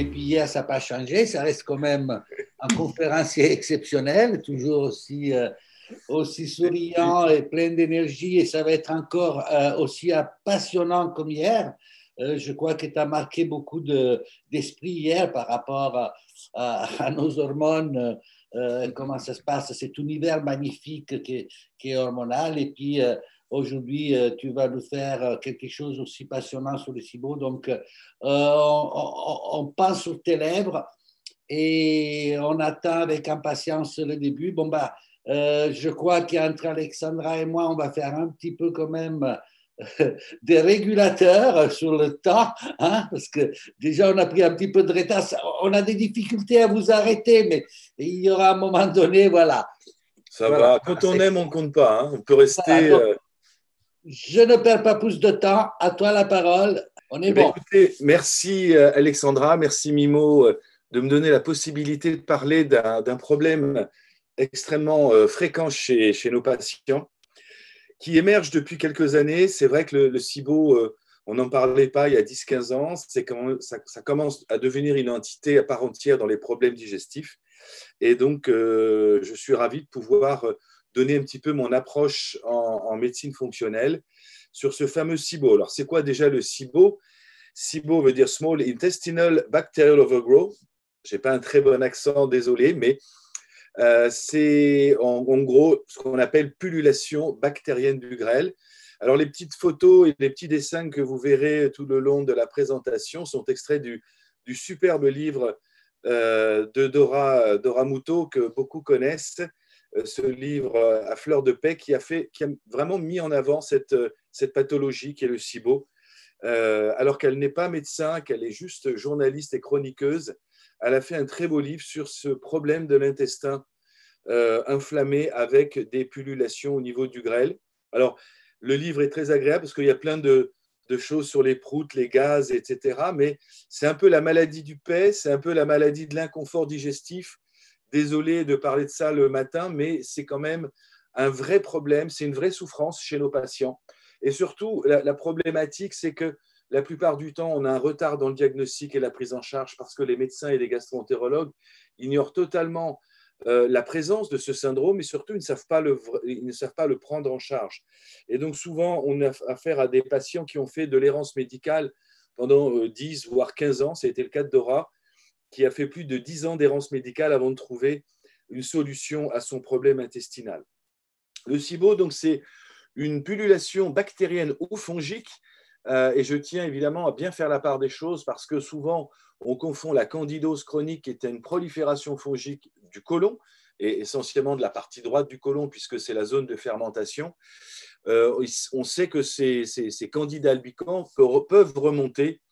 et puis hier, ça n'a pas changé. Ça reste quand même un conférencier exceptionnel, toujours aussi souriant et plein d'énergie, et ça va être encore aussi passionnant comme hier. Je crois que tu as marqué beaucoup d'esprit hier par rapport à nos hormones, comment ça se passe, cet univers magnifique qui est hormonal. Et puis aujourd'hui, tu vas nous faire quelque chose aussi passionnant sur le SIBO. Donc, on passe sur tes lèvres et on attend avec impatience le début. Bon, bah, je crois qu'entre Alexandra et moi, on va faire un petit peu quand même des régulateurs sur le temps, hein, parce que déjà on a pris un petit peu de retard, on a des difficultés à vous arrêter, mais il y aura un moment donné, voilà. Ça Voilà, va. Quand on aime, on ne compte pas, hein. On peut rester. voilà. Donc, je ne perds pas plus de temps. À toi la parole. On est Eh bien, bon. écoutez, merci Alexandra, merci Mimo de me donner la possibilité de parler d'un problème extrêmement fréquent chez nos patients qui émerge depuis quelques années. C'est vrai que le SIBO, on n'en parlait pas il y a 10-15 ans. C'est quand ça commence à devenir une entité à part entière dans les problèmes digestifs. Et donc, je suis ravi de pouvoir donner un petit peu mon approche en médecine fonctionnelle sur ce fameux SIBO. Alors, c'est quoi déjà le SIBO? SIBO veut dire Small Intestinal Bacterial Overgrowth. Je n'ai pas un très bon accent, désolé, mais c'est en gros ce qu'on appelle pullulation bactérienne du grêle. Alors, les petites photos et les petits dessins que vous verrez tout le long de la présentation sont extraits du superbe livre de Dora Muto que beaucoup connaissent, ce livre à fleur de paix qui a vraiment mis en avant cette pathologie qui est le SIBO. Alors qu'elle n'est pas médecin, qu'elle est juste journaliste et chroniqueuse, elle a fait un très beau livre sur ce problème de l'intestin inflammé avec des pullulations au niveau du grêle. Alors, le livre est très agréable parce qu'il y a plein de choses sur les proutes, les gaz, etc. Mais c'est un peu la maladie du paix, c'est un peu la maladie de l'inconfort digestif. Désolé de parler de ça le matin, mais c'est quand même un vrai problème, c'est une vraie souffrance chez nos patients. Et surtout, la problématique, c'est que la plupart du temps, on a un retard dans le diagnostic et la prise en charge parce que les médecins et les gastro-entérologues ignorent totalement la présence de ce syndrome et surtout, ils ne savent pas le prendre en charge. Et donc, souvent, on a affaire à des patients qui ont fait de l'errance médicale pendant 10 voire 15 ans. Ça a été le cas de Dora, qui a fait plus de 10 ans d'errance médicale avant de trouver une solution à son problème intestinal. Le SIBO, donc, c'est une pullulation bactérienne ou fongique. Et je tiens évidemment à bien faire la part des choses parce que souvent, on confond la candidose chronique, qui est une prolifération fongique du côlon, et essentiellement de la partie droite du côlon, puisque c'est la zone de fermentation. On sait que ces candidats albicans peuvent remonter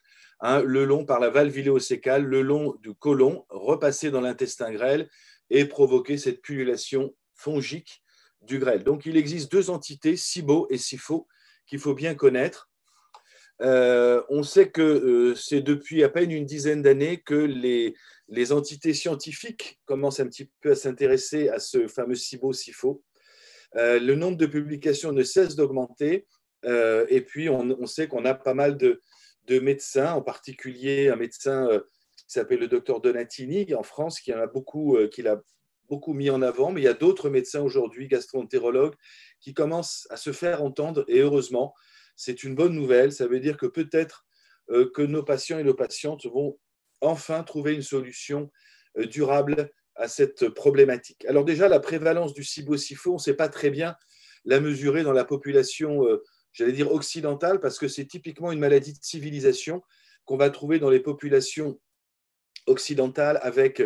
le long par la valve iléosécale, le long du côlon, repasser dans l'intestin grêle et provoquer cette pullulation fongique du grêle. Donc, il existe deux entités, SIBO et SIFO, qu'il faut bien connaître. On sait que c'est depuis à peine une dizaine d'années que les entités scientifiques commencent un petit peu à s'intéresser à ce fameux SIBO-SIFO. Le nombre de publications ne cesse d'augmenter et puis on sait qu'on a pas mal de médecins, en particulier un médecin qui s'appelle le docteur Donatini en France, qui l'a beaucoup mis en avant, mais il y a d'autres médecins aujourd'hui, gastro-entérologues, qui commencent à se faire entendre et heureusement, c'est une bonne nouvelle. Ça veut dire que peut-être que nos patients et nos patientes vont enfin trouver une solution durable à cette problématique. Alors déjà, la prévalence du SIBO-SIFO, on ne sait pas très bien la mesurer dans la population, j'allais dire occidentale, parce que c'est typiquement une maladie de civilisation qu'on va trouver dans les populations occidentales avec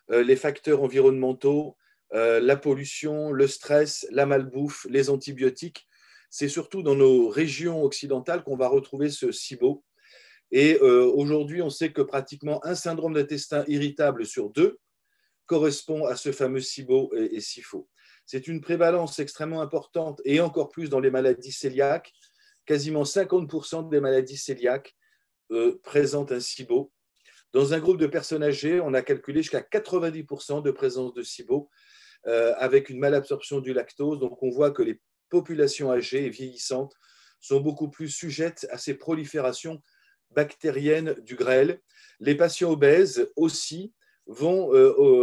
les facteurs environnementaux, la pollution, le stress, la malbouffe, les antibiotiques. C'est surtout dans nos régions occidentales qu'on va retrouver ce SIBO. Et aujourd'hui, on sait que pratiquement un syndrome d'intestin irritable sur deux correspond à ce fameux SIBO et SIFO. C'est une prévalence extrêmement importante et encore plus dans les maladies cœliaques. Quasiment 50% des maladies cœliaques présentent un SIBO. Dans un groupe de personnes âgées, on a calculé jusqu'à 90% de présence de SIBO avec une malabsorption du lactose. Donc, on voit que les populations âgées et vieillissantes sont beaucoup plus sujettes à ces proliférations bactérienne du grêle. Les patients obèses aussi vont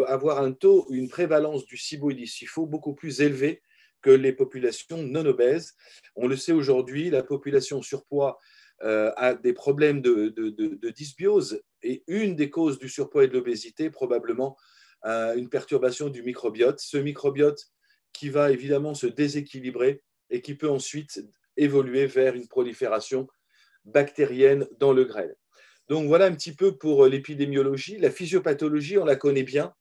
avoir un taux, une prévalence du SIBO et du SIFO beaucoup plus élevé que les populations non obèses. On le sait aujourd'hui, la population surpoids a des problèmes de dysbiose et une des causes du surpoids et de l'obésité, probablement une perturbation du microbiote. Ce microbiote qui va évidemment se déséquilibrer et qui peut ensuite évoluer vers une prolifération bactérienne dans le grêle. Donc voilà un petit peu pour l'épidémiologie. La physiopathologie, on la connaît bien,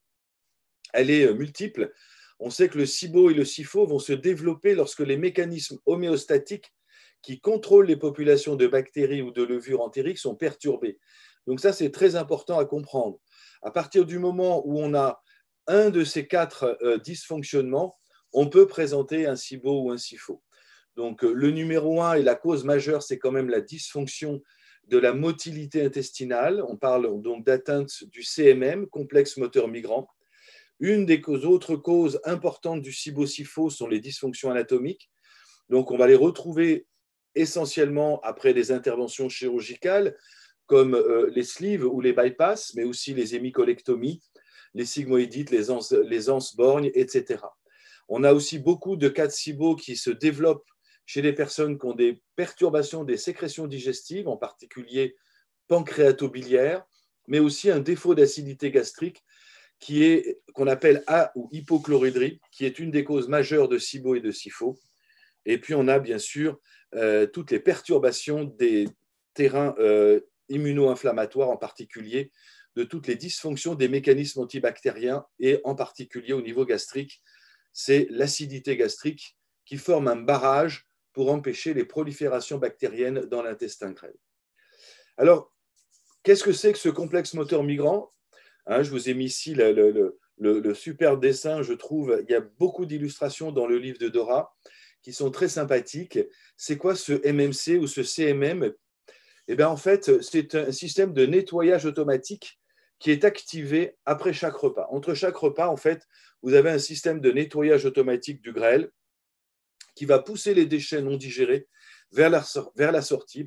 elle est multiple. On sait que le SIBO et le SIFO vont se développer lorsque les mécanismes homéostatiques qui contrôlent les populations de bactéries ou de levures entériques sont perturbés. Donc ça, c'est très important à comprendre. À partir du moment où on a un de ces quatre dysfonctionnements, on peut présenter un SIBO ou un SIFO. Donc le numéro 1 et la cause majeure, c'est quand même la dysfonction de la motilité intestinale. On parle donc d'atteinte du CMM, complexe moteur migrant. Une des autres causes importantes du SIBO-SIFO sont les dysfonctions anatomiques. Donc, on va les retrouver essentiellement après des interventions chirurgicales comme les sleeves ou les bypass, mais aussi les hémicolectomies, les sigmoïdites, les anses borgnes, etc. On a aussi beaucoup de cas de SIBO qui se développent chez les personnes qui ont des perturbations des sécrétions digestives, en particulier pancréato-biliaires, mais aussi un défaut d'acidité gastrique qu'on appelle A ou hypochloridrie, qui est une des causes majeures de SIBO et de SIFO. Et puis, on a bien sûr toutes les perturbations des terrains immuno-inflammatoires, en particulier de toutes les dysfonctions des mécanismes antibactériens, et en particulier au niveau gastrique, c'est l'acidité gastrique qui forme un barrage pour empêcher les proliférations bactériennes dans l'intestin grêle. Alors, qu'est-ce que c'est que ce complexe moteur migrant ? Je vous ai mis ici le super dessin, je trouve. Il y a beaucoup d'illustrations dans le livre de Dora qui sont très sympathiques. C'est quoi ce MMC ou ce CMM ? Eh bien, en fait, c'est un système de nettoyage automatique qui est activé après chaque repas. Entre chaque repas, en fait, vous avez un système de nettoyage automatique du grêle qui va pousser les déchets non digérés vers la sortie,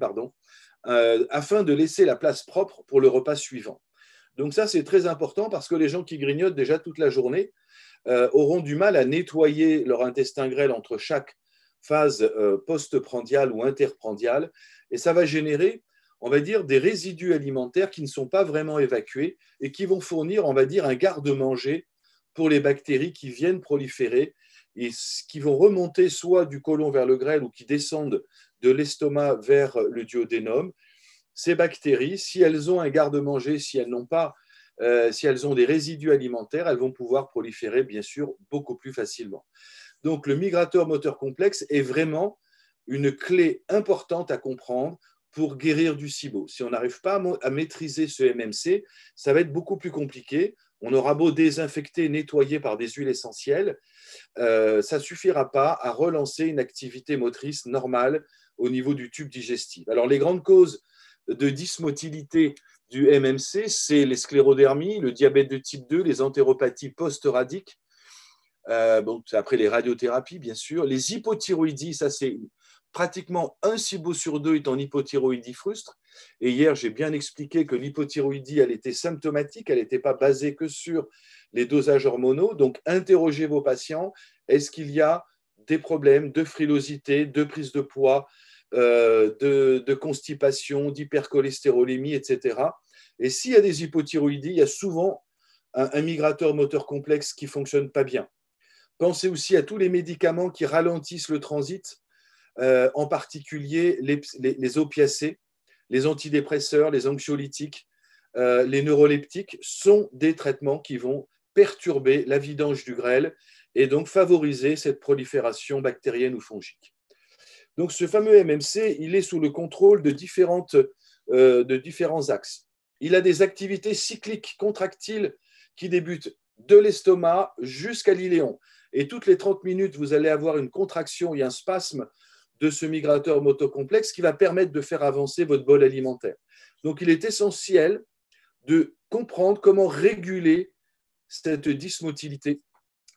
afin de laisser la place propre pour le repas suivant. Donc ça, c'est très important parce que les gens qui grignotent déjà toute la journée auront du mal à nettoyer leur intestin grêle entre chaque phase postprandiale ou interprandiale, et ça va générer, on va dire, des résidus alimentaires qui ne sont pas vraiment évacués et qui vont fournir, on va dire, un garde-manger pour les bactéries qui viennent proliférer et qui vont remonter soit du côlon vers le grêle ou qui descendent de l'estomac vers le duodénum. Ces bactéries, si elles ont un garde-manger, si elles ont des résidus alimentaires, elles vont pouvoir proliférer, bien sûr, beaucoup plus facilement. Donc, le migrateur moteur complexe est vraiment une clé importante à comprendre pour guérir du SIBO. Si on n'arrive pas à maîtriser ce MMC, ça va être beaucoup plus compliqué. On aura beau désinfecter, nettoyer par des huiles essentielles, ça ne suffira pas à relancer une activité motrice normale au niveau du tube digestif. Alors, les grandes causes de dysmotilité du MMC, c'est les sclérodermies, le diabète de type 2, les entéropathies post-radiques, après les radiothérapies, bien sûr. Les hypothyroïdies, ça c'est pratiquement un SIBO sur deux est en hypothyroïdie frustre. Et hier, j'ai bien expliqué que l'hypothyroïdie, elle était symptomatique, elle n'était pas basée que sur les dosages hormonaux. Donc, interrogez vos patients. Est-ce qu'il y a des problèmes de frilosité, de prise de poids, de constipation, d'hypercholestérolémie, etc. Et s'il y a des hypothyroïdies, il y a souvent un migrateur moteur complexe qui ne fonctionne pas bien. Pensez aussi à tous les médicaments qui ralentissent le transit, en particulier les opiacés, les antidépresseurs, les anxiolytiques, les neuroleptiques sont des traitements qui vont perturber la vidange du grêle et donc favoriser cette prolifération bactérienne ou fongique. Donc ce fameux MMC, il est sous le contrôle de différents axes. Il a des activités cycliques contractiles qui débutent de l'estomac jusqu'à l'iléon. Et toutes les 30 minutes, vous allez avoir une contraction et un spasme de ce migrateur motocomplexe qui va permettre de faire avancer votre bol alimentaire. Donc, il est essentiel de comprendre comment réguler cette dysmotilité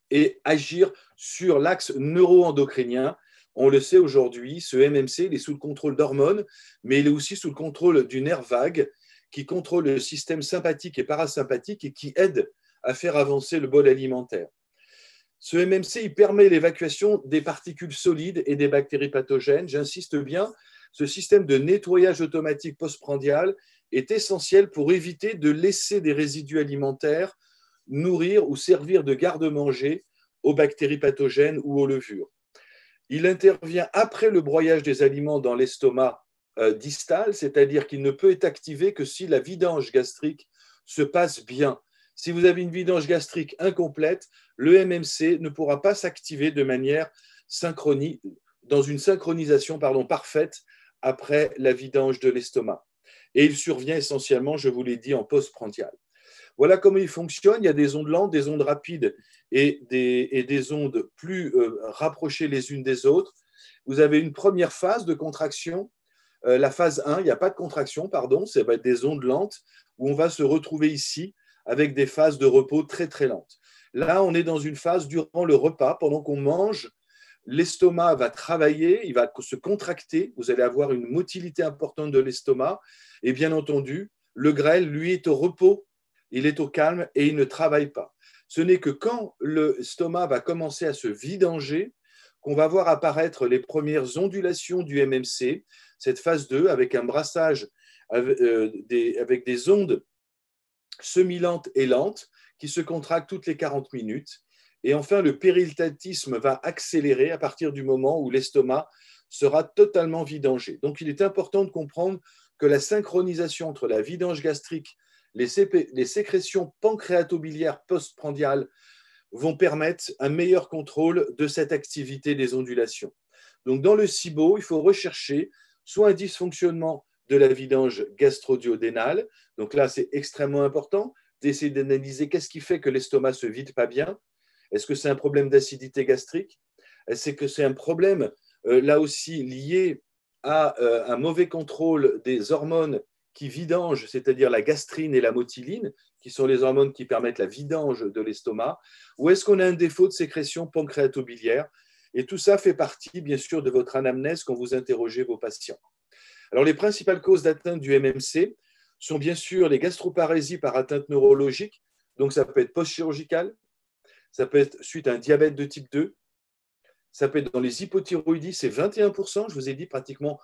et agir sur l'axe neuro-endocrinien. On le sait aujourd'hui, ce MMC, il est sous le contrôle d'hormones, mais il est aussi sous le contrôle du nerf vague qui contrôle le système sympathique et parasympathique et qui aide à faire avancer le bol alimentaire. Ce MMC, il permet l'évacuation des particules solides et des bactéries pathogènes. J'insiste bien, ce système de nettoyage automatique postprandial est essentiel pour éviter de laisser des résidus alimentaires nourrir ou servir de garde-manger aux bactéries pathogènes ou aux levures. Il intervient après le broyage des aliments dans l'estomac distal, c'est-à-dire qu'il ne peut être activé que si la vidange gastrique se passe bien. Si vous avez une vidange gastrique incomplète, le MMC ne pourra pas s'activer de manière dans une synchronisation parfaite après la vidange de l'estomac. Et il survient essentiellement, je vous l'ai dit, en postprandial. Voilà comment il fonctionne. Il y a des ondes lentes, des ondes rapides et des ondes plus rapprochées les unes des autres. Vous avez une première phase de contraction. La phase 1, il n'y a pas de contraction, ça va être des ondes lentes où on va se retrouver ici avec des phases de repos très très lentes. Là, on est dans une phase durant le repas, pendant qu'on mange, l'estomac va travailler, il va se contracter, vous allez avoir une motilité importante de l'estomac, et bien entendu, le grêle, lui, est au repos, il est au calme et il ne travaille pas. Ce n'est que quand l'estomac va commencer à se vidanger qu'on va voir apparaître les premières ondulations du MMC, cette phase 2, avec un brassage avec des ondes semi-lentes et lentes qui se contractent toutes les 40 minutes. Et enfin, le périltatisme va accélérer à partir du moment où l'estomac sera totalement vidangé. Donc, il est important de comprendre que la synchronisation entre la vidange gastrique, les sécrétions pancréatobiliaires postprandiales vont permettre un meilleur contrôle de cette activité des ondulations. Donc, dans le SIBO, il faut rechercher soit un dysfonctionnement de la vidange gastro-duodénale. Donc là, c'est extrêmement important d'essayer d'analyser qu'est-ce qui fait que l'estomac ne se vide pas bien. Est-ce que c'est un problème d'acidité gastrique? Est-ce que c'est un problème, là aussi, lié à un mauvais contrôle des hormones qui vidangent, c'est-à-dire la gastrine et la motiline, qui sont les hormones qui permettent la vidange de l'estomac? Ou est-ce qu'on a un défaut de sécrétion pancréatobiliaire? Et tout ça fait partie, bien sûr, de votre anamnèse quand vous interrogez vos patients. Alors, les principales causes d'atteinte du MMC sont bien sûr les gastroparésies par atteinte neurologique, donc ça peut être post-chirurgical, ça peut être suite à un diabète de type 2, ça peut être dans les hypothyroïdies, c'est 21%, je vous ai dit pratiquement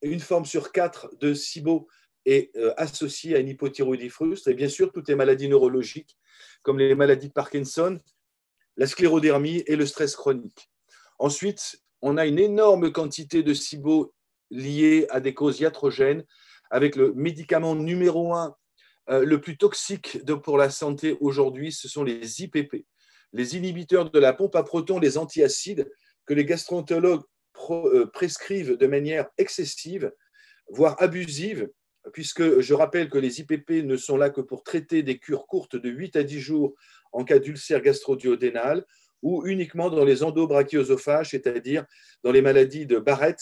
une forme sur 4 de SIBO est associée à une hypothyroïdie frustre, et bien sûr toutes les maladies neurologiques, comme les maladies de Parkinson, la sclérodermie et le stress chronique. Ensuite, on a une énorme quantité de SIBO liées à des causes iatrogènes, avec le médicament numéro 1 le plus toxique pour la santé aujourd'hui, ce sont les IPP, les inhibiteurs de la pompe à protons, les antiacides, que les gastroentérologues prescrivent de manière excessive, voire abusive, puisque je rappelle que les IPP ne sont là que pour traiter des cures courtes de 8 à 10 jours en cas d'ulcère gastro-duodénal, ou uniquement dans les endobrachioesophages, c'est-à-dire dans les maladies de Barrett.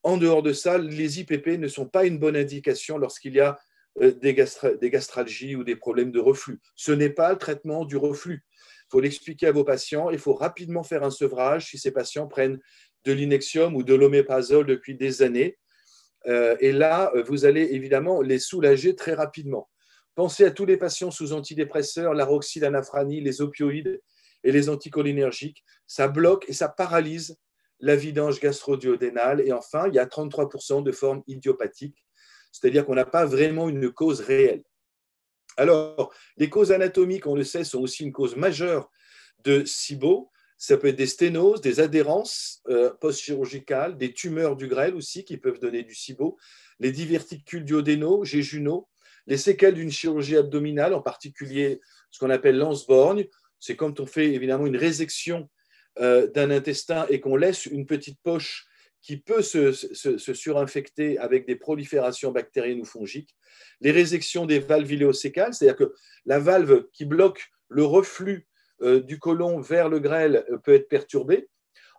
En dehors de ça, les IPP ne sont pas une bonne indication lorsqu'il y a des gastralgies ou des problèmes de reflux. Ce n'est pas le traitement du reflux. Il faut l'expliquer à vos patients. Il faut rapidement faire un sevrage si ces patients prennent de l'Inexium ou de l'oméprazole depuis des années. Et là, vous allez évidemment les soulager très rapidement. Pensez à tous les patients sous antidépresseurs, l'aroxyl, l'anafranie, les opioïdes et les anticholinergiques. Ça bloque et ça paralyse la vidange gastro-duodénale. Et enfin, il y a 33% de formes idiopathiques, c'est-à-dire qu'on n'a pas vraiment une cause réelle. Alors, les causes anatomiques, on le sait, sont aussi une cause majeure de SIBO. Ça peut être des sténoses, des adhérences post-chirurgicales, des tumeurs du grêle aussi qui peuvent donner du SIBO, les diverticules duodénaux, jéjunaux, les séquelles d'une chirurgie abdominale, en particulier ce qu'on appelle l'Ansborgne. C'est quand on fait évidemment une résection d'un intestin et qu'on laisse une petite poche qui peut se surinfecter avec des proliférations bactériennes ou fongiques. Les résections des valves iléosécales, c'est-à-dire que la valve qui bloque le reflux du côlon vers le grêle peut être perturbée.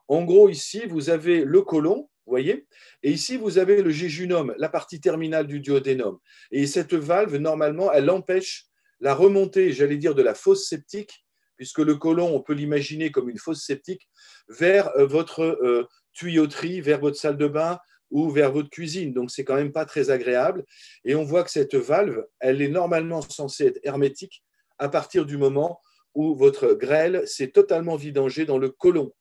En gros, ici, vous avez le côlon, vous voyez, et ici, vous avez le jéjunum, la partie terminale du duodénum. Et cette valve, normalement, elle empêche la remontée, j'allais dire, de la fosse septique, puisque le côlon, on peut l'imaginer comme une fosse septique, vers votre tuyauterie vers votre salle de bain ou vers votre cuisine. Donc, c'est quand même pas très agréable. Et on voit que cette valve, elle est normalement censée être hermétique à partir du moment où votre grêle s'est totalement vidangée dans le côlon.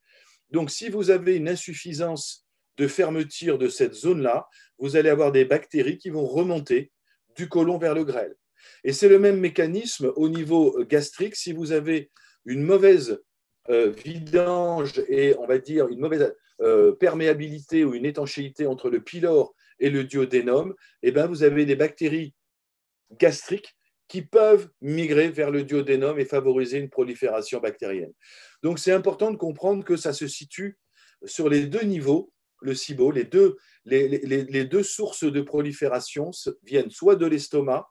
Donc, si vous avez une insuffisance de fermeture de cette zone-là, vous allez avoir des bactéries qui vont remonter du côlon vers le grêle. Et c'est le même mécanisme au niveau gastrique. Si vous avez une mauvaise vidange et, on va dire, une mauvaise perméabilité ou une étanchéité entre le pylore et le duodénum, eh bien, vous avez des bactéries gastriques qui peuvent migrer vers le duodénum et favoriser une prolifération bactérienne. Donc, c'est important de comprendre que ça se situe sur les deux niveaux, le SIBO, les deux sources de prolifération viennent soit de l'estomac,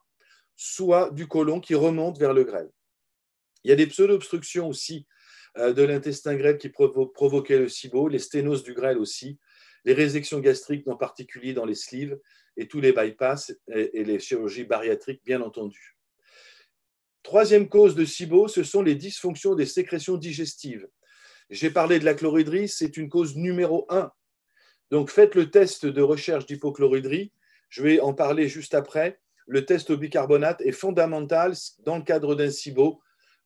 soit du côlon qui remonte vers le grêle. Il y a des pseudo-obstructions aussi de l'intestin grêle qui provoquaient le SIBO, les sténoses du grêle aussi, les résections gastriques, en particulier dans les sleeves, et tous les bypass et les chirurgies bariatriques, bien entendu. Troisième cause de SIBO, ce sont les dysfonctions des sécrétions digestives. J'ai parlé de la chlorhydrie, c'est une cause numéro 1. Donc, faites le test de recherche d'hypochlorhydrie. Je vais en parler juste après. Le test au bicarbonate est fondamental dans le cadre d'un SIBO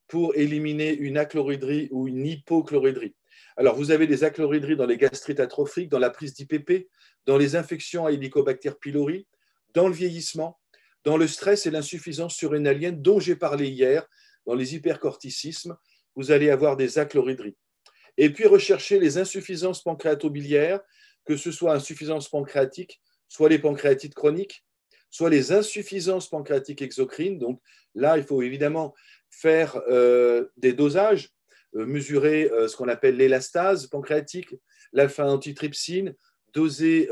pour éliminer une achlorhydrie ou une hypochlorhydrie. Alors, vous avez des achlorhydries dans les gastrites atrophiques, dans la prise d'IPP, dans les infections à Helicobacter pylori, dans le vieillissement, dans le stress et l'insuffisance surrénalienne dont j'ai parlé hier, dans les hypercorticismes, vous allez avoir des achlorhydries. Et puis, rechercher les insuffisances pancréatobiliaires, que ce soit insuffisance pancréatique, soit les pancréatites chroniques, soit les insuffisances pancréatiques exocrines. Donc là, il faut évidemment faire des dosages, mesurer ce qu'on appelle l'élastase pancréatique, l'alpha-antitrypsine, doser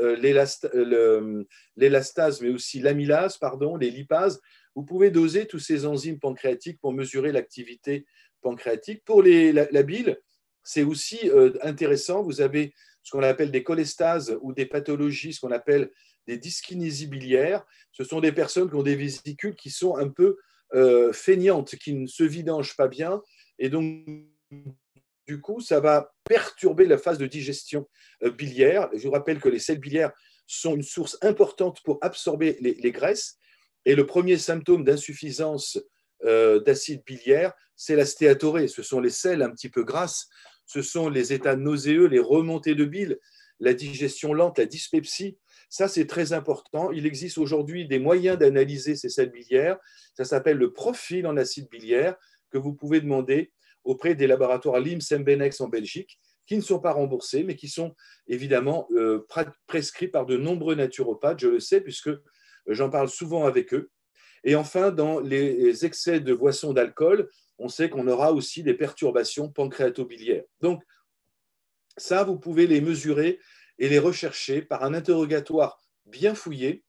l'élastase, mais aussi l'amylase, les lipases. Vous pouvez doser tous ces enzymes pancréatiques pour mesurer l'activité pancréatique. Pour la bile, c'est aussi intéressant. Vous avez ce qu'on appelle des cholestases ou des pathologies, ce qu'on appelle des dyskinésies biliaires. Ce sont des personnes qui ont des vésicules qui sont un peu feignantes, qui ne se vidangent pas bien. Et donc, du coup, ça va perturber la phase de digestion biliaire. Je vous rappelle que les sels biliaires sont une source importante pour absorber les graisses. Et le premier symptôme d'insuffisance d'acide biliaire, c'est la stéatorée. Ce sont les selles un petit peu grasses. Ce sont les états nauséeux, les remontées de bile, la digestion lente, la dyspepsie. Ça, c'est très important. Il existe aujourd'hui des moyens d'analyser ces sels biliaires. Ça s'appelle le profil en acide biliaire que vous pouvez demander auprès des laboratoires LIMS-Embenex en Belgique, qui ne sont pas remboursés, mais qui sont évidemment prescrits par de nombreux naturopathes. Je le sais, puisque j'en parle souvent avec eux. Et enfin, dans les excès de boissons d'alcool, on sait qu'on aura aussi des perturbations pancréatobiliaires. Donc, ça, vous pouvez les mesurer et les rechercher par un interrogatoire bien fouillé.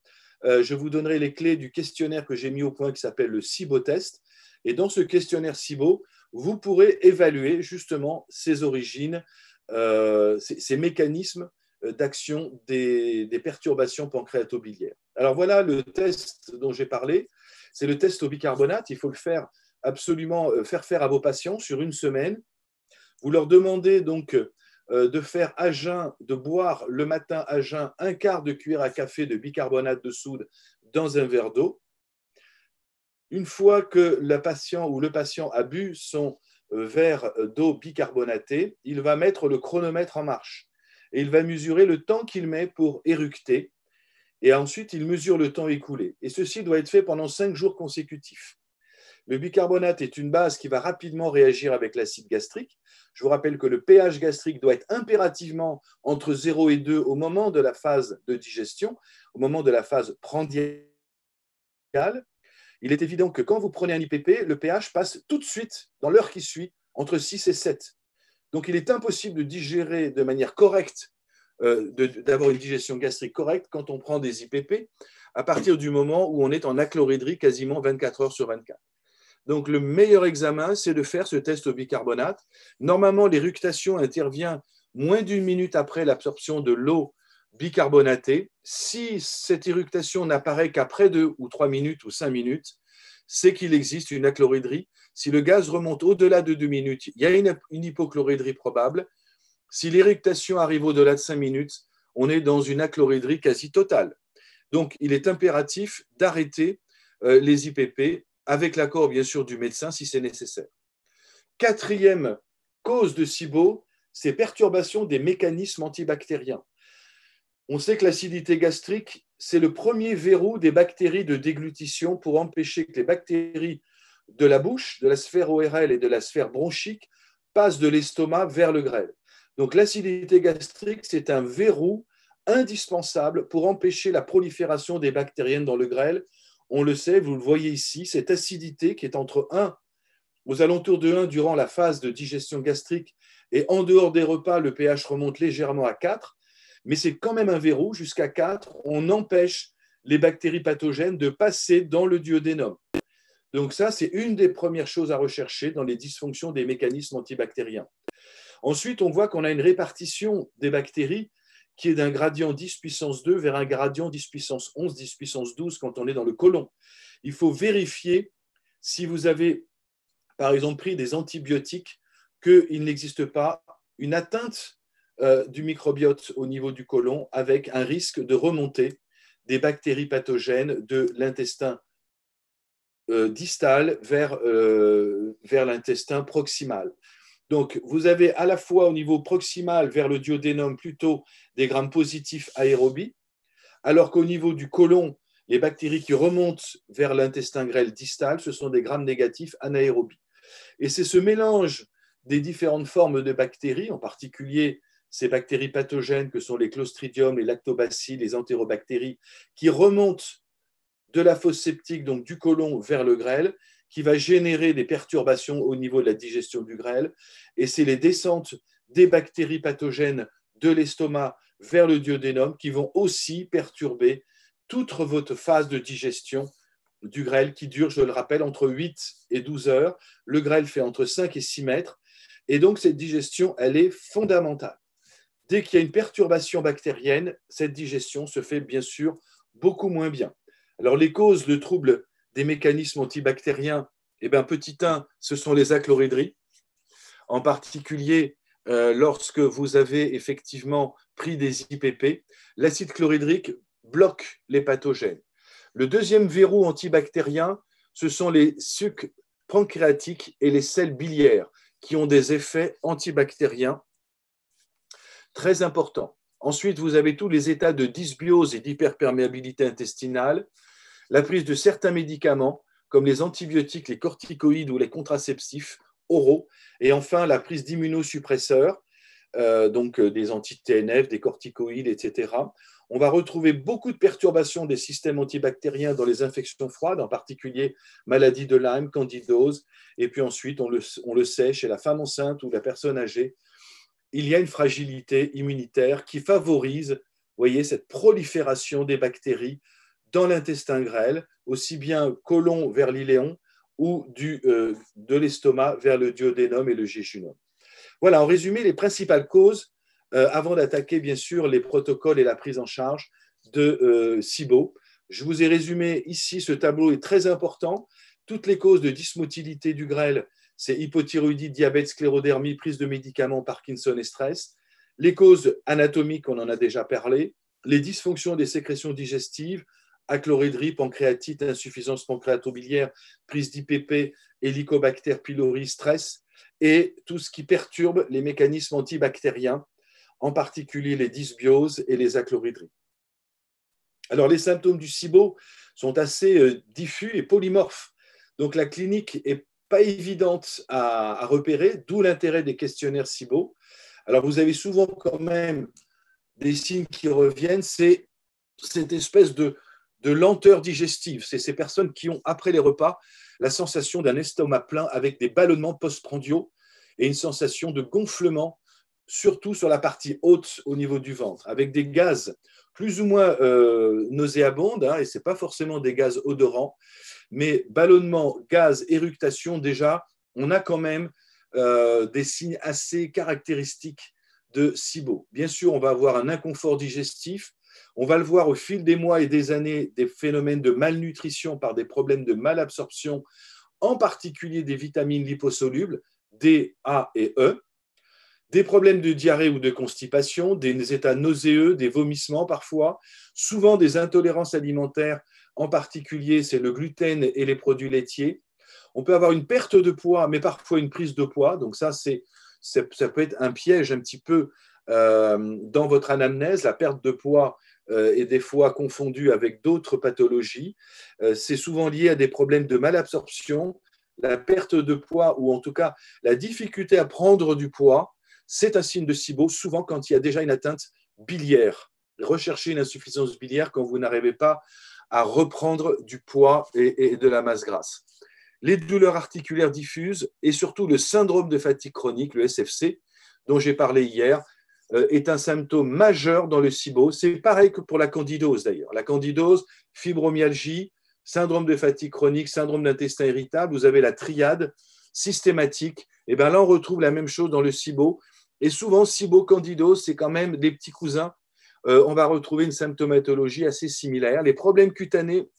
Je vous donnerai les clés du questionnaire que j'ai mis au point qui s'appelle le SIBO-test. Et dans ce questionnaire SIBO, vous pourrez évaluer justement ces origines, ces mécanismes d'action des perturbations pancréatobiliaires. Alors voilà le test dont j'ai parlé. C'est le test au bicarbonate. Il faut le faire absolument, faire à vos patients sur une semaine. Vous leur demandez donc de faire à jeun, de boire le matin à jeun un quart de cuillère à café de bicarbonate de soude dans un verre d'eau. Une fois que le patient a bu son verre d'eau bicarbonatée, il va mettre le chronomètre en marche et il va mesurer le temps qu'il met pour éructer et ensuite il mesure le temps écoulé. Et ceci doit être fait pendant 5 jours consécutifs. Le bicarbonate est une base qui va rapidement réagir avec l'acide gastrique. Je vous rappelle que le pH gastrique doit être impérativement entre 0 et 2 au moment de la phase de digestion, au moment de la phase prandiale. Il est évident que quand vous prenez un IPP, le pH passe tout de suite, dans l'heure qui suit, entre 6 et 7. Donc, il est impossible de digérer de manière correcte, d'avoir une digestion gastrique correcte quand on prend des IPP, à partir du moment où on est en achlorhydrie quasiment 24 heures sur 24. Donc, le meilleur examen, c'est de faire ce test au bicarbonate. Normalement, l'éructation intervient moins d'1 minute après l'absorption de l'eau bicarbonatée. Si cette éructation n'apparaît qu'après 2 ou 3 minutes ou 5 minutes, c'est qu'il existe une achlorhydrie. Si le gaz remonte au-delà de 2 minutes, il y a une hypochlorhydrie probable. Si l'éructation arrive au-delà de 5 minutes, on est dans une achloridrie quasi totale. Donc, il est impératif d'arrêter les IPP avec l'accord, bien sûr, du médecin si c'est nécessaire. Quatrième cause de SIBO, c'est perturbation des mécanismes antibactériens. On sait que l'acidité gastrique, c'est le premier verrou des bactéries de déglutition pour empêcher que les bactéries de la bouche, de la sphère ORL et de la sphère bronchique passent de l'estomac vers le grêle. Donc l'acidité gastrique, c'est un verrou indispensable pour empêcher la prolifération des bactériennes dans le grêle. On le sait, vous le voyez ici, cette acidité qui est entre 1, aux alentours de 1 durant la phase de digestion gastrique, et en dehors des repas, le pH remonte légèrement à 4, mais c'est quand même un verrou. Jusqu'à 4, on empêche les bactéries pathogènes de passer dans le duodénum. Donc ça, c'est une des premières choses à rechercher dans les dysfonctions des mécanismes antibactériens. Ensuite, on voit qu'on a une répartition des bactéries qui est d'un gradient 10 puissance 2 vers un gradient 10 puissance 11, 10 puissance 12 quand on est dans le côlon. Il faut vérifier si vous avez, par exemple, pris des antibiotiques, qu'il n'existe pas une atteinte du microbiote au niveau du côlon avec un risque de remontée des bactéries pathogènes de l'intestin distal vers l'intestin proximal. Donc, vous avez à la fois au niveau proximal vers le duodénum plutôt des grammes positifs aérobies, alors qu'au niveau du côlon, les bactéries qui remontent vers l'intestin grêle distal, ce sont des grammes négatifs anaérobies. Et c'est ce mélange des différentes formes de bactéries, en particulier ces bactéries pathogènes que sont les clostridium, les lactobacilles, les entérobactéries, qui remontent de la fosse septique, donc du côlon vers le grêle, qui va générer des perturbations au niveau de la digestion du grêle. Et c'est les descentes des bactéries pathogènes de l'estomac vers le duodénum qui vont aussi perturber toute votre phase de digestion du grêle qui dure, je le rappelle, entre 8 et 12 heures. Le grêle fait entre 5 et 6 mètres. Et donc, cette digestion, elle est fondamentale. Dès qu'il y a une perturbation bactérienne, cette digestion se fait bien sûr beaucoup moins bien. Alors, les causes de troubles des mécanismes antibactériens, eh bien, petit 1, ce sont les achloridries, en particulier lorsque vous avez effectivement pris des IPP. L'acide chlorhydrique bloque les pathogènes. Le deuxième verrou antibactérien, ce sont les sucs pancréatiques et les sels biliaires qui ont des effets antibactériens très importants. Ensuite, vous avez tous les états de dysbiose et d'hyperperméabilité intestinale, la prise de certains médicaments comme les antibiotiques, les corticoïdes ou les contraceptifs oraux, et enfin la prise d'immunosuppresseurs, donc des anti-TNF, des corticoïdes, etc. On va retrouver beaucoup de perturbations des systèmes antibactériens dans les infections froides, en particulier maladie de Lyme, candidose, et puis ensuite, on le sait, chez la femme enceinte ou la personne âgée, il y a une fragilité immunitaire qui favorise, vous voyez, cette prolifération des bactéries dans l'intestin grêle, aussi bien côlon vers l'iléon ou de l'estomac vers le duodénum et le jéjunum. Voilà, en résumé, les principales causes, avant d'attaquer bien sûr les protocoles et la prise en charge de SIBO. Je vous ai résumé ici, ce tableau est très important. Toutes les causes de dysmotilité du grêle, c'est hypothyroïdie, diabète, sclérodermie, prise de médicaments, Parkinson et stress. Les causes anatomiques, on en a déjà parlé. Les dysfonctions des sécrétions digestives, achloridrie, pancréatite, insuffisance pancréatobiliaire, prise d'IPP, Helicobacter pylori, stress, et tout ce qui perturbe les mécanismes antibactériens, en particulier les dysbioses et les achloridries. Alors, les symptômes du SIBO sont assez diffus et polymorphes. Donc, la clinique n'est pas évidente à repérer, d'où l'intérêt des questionnaires SIBO. Alors, vous avez souvent quand même des signes qui reviennent, c'est cette espèce de lenteur digestive. C'est ces personnes qui ont, après les repas, la sensation d'un estomac plein avec des ballonnements postprandiaux et une sensation de gonflement, surtout sur la partie haute au niveau du ventre, avec des gaz plus ou moins nauséabondes, hein, et ce n'est pas forcément des gaz odorants, mais ballonnement, gaz, éructation, déjà, on a quand même des signes assez caractéristiques de SIBO. Bien sûr, on va avoir un inconfort digestif. On va le voir au fil des mois et des années, des phénomènes de malnutrition par des problèmes de malabsorption, en particulier des vitamines liposolubles, D, A et E, Des problèmes de diarrhée ou de constipation, des états nauséeux, des vomissements parfois, souvent des intolérances alimentaires, en particulier c'est le gluten et les produits laitiers. On peut avoir une perte de poids, mais parfois une prise de poids. Donc ça peut être un piège un petit peu dans votre anamnèse. La perte de poids est des fois confondue avec d'autres pathologies. C'est souvent lié à des problèmes de malabsorption. La perte de poids, ou en tout cas la difficulté à prendre du poids, c'est un signe de SIBO, souvent quand il y a déjà une atteinte biliaire. Recherchez une insuffisance biliaire quand vous n'arrivez pas à reprendre du poids et de la masse grasse. Les douleurs articulaires diffuses et surtout le syndrome de fatigue chronique, le SFC, dont j'ai parlé hier, est un symptôme majeur dans le SIBO. C'est pareil que pour la candidose d'ailleurs. La candidose, fibromyalgie, syndrome de fatigue chronique, syndrome d'intestin irritable, vous avez la triade systématique. Et bien là, on retrouve la même chose dans le SIBO. Et souvent, SIBO, candidose, c'est quand même des petits cousins. On va retrouver une symptomatologie assez similaire. Les problèmes cutanés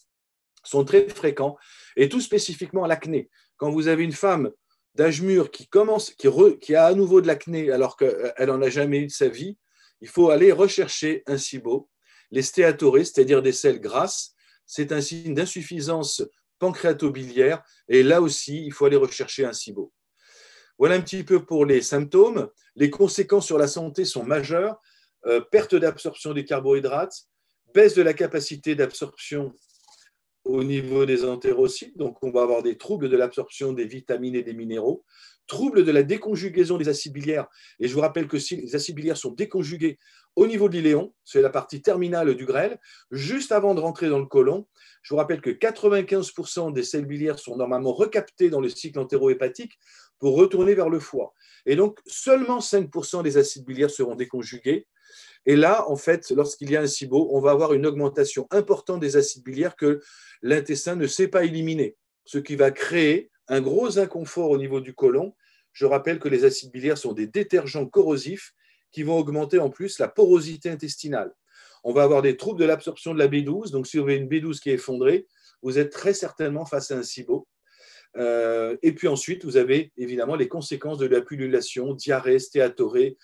sont très fréquents, et tout spécifiquement l'acné. Quand vous avez une femme d'âge mûr qui a à nouveau de l'acné alors qu'elle n'en a jamais eu de sa vie, il faut aller rechercher un SIBO. Les stéatorées, c'est-à-dire des selles grasses, c'est un signe d'insuffisance pancréatobiliaire, et là aussi, il faut aller rechercher un SIBO. Voilà un petit peu pour les symptômes. Les conséquences sur la santé sont majeures. Perte d'absorption des carbohydrates, baisse de la capacité d'absorption au niveau des entérocytes, donc on va avoir des troubles de l'absorption des vitamines et des minéraux, troubles de la déconjugaison des acides biliaires, et je vous rappelle que si les acides biliaires sont déconjugués au niveau de l'iléon, c'est la partie terminale du grêle, juste avant de rentrer dans le côlon, je vous rappelle que 95% des sels biliaires sont normalement recaptés dans le cycle entérohépatique pour retourner vers le foie. Et donc, seulement 5% des acides biliaires seront déconjugués. Et là, en fait, lorsqu'il y a un SIBO, on va avoir une augmentation importante des acides biliaires que l'intestin ne sait pas éliminer, ce qui va créer un gros inconfort au niveau du côlon. Je rappelle que les acides biliaires sont des détergents corrosifs qui vont augmenter en plus la porosité intestinale. On va avoir des troubles de l'absorption de la B12. Donc, si vous avez une B12 qui est effondrée, vous êtes très certainement face à un SIBO. Et puis ensuite, vous avez évidemment les conséquences de la pullulation, diarrhée, stéatorée,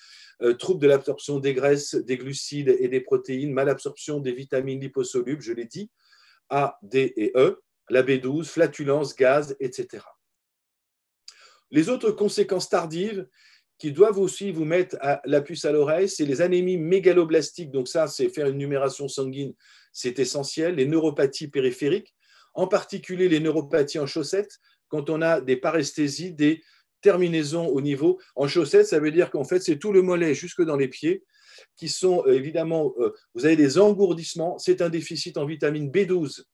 troubles de l'absorption des graisses, des glucides et des protéines, malabsorption des vitamines liposolubles, je l'ai dit, A, D et E, la B12, flatulence, gaz, etc. Les autres conséquences tardives qui doivent aussi vous mettre la puce à l'oreille, c'est les anémies mégaloblastiques. Donc ça, c'est faire une numération sanguine, c'est essentiel. Les neuropathies périphériques, en particulier les neuropathies en chaussettes, quand on a des paresthésies, des terminaisons au niveau. En chaussettes, ça veut dire qu'en fait, c'est tout le mollet jusque dans les pieds qui sont évidemment, vous avez des engourdissements, c'est un déficit en vitamine B12.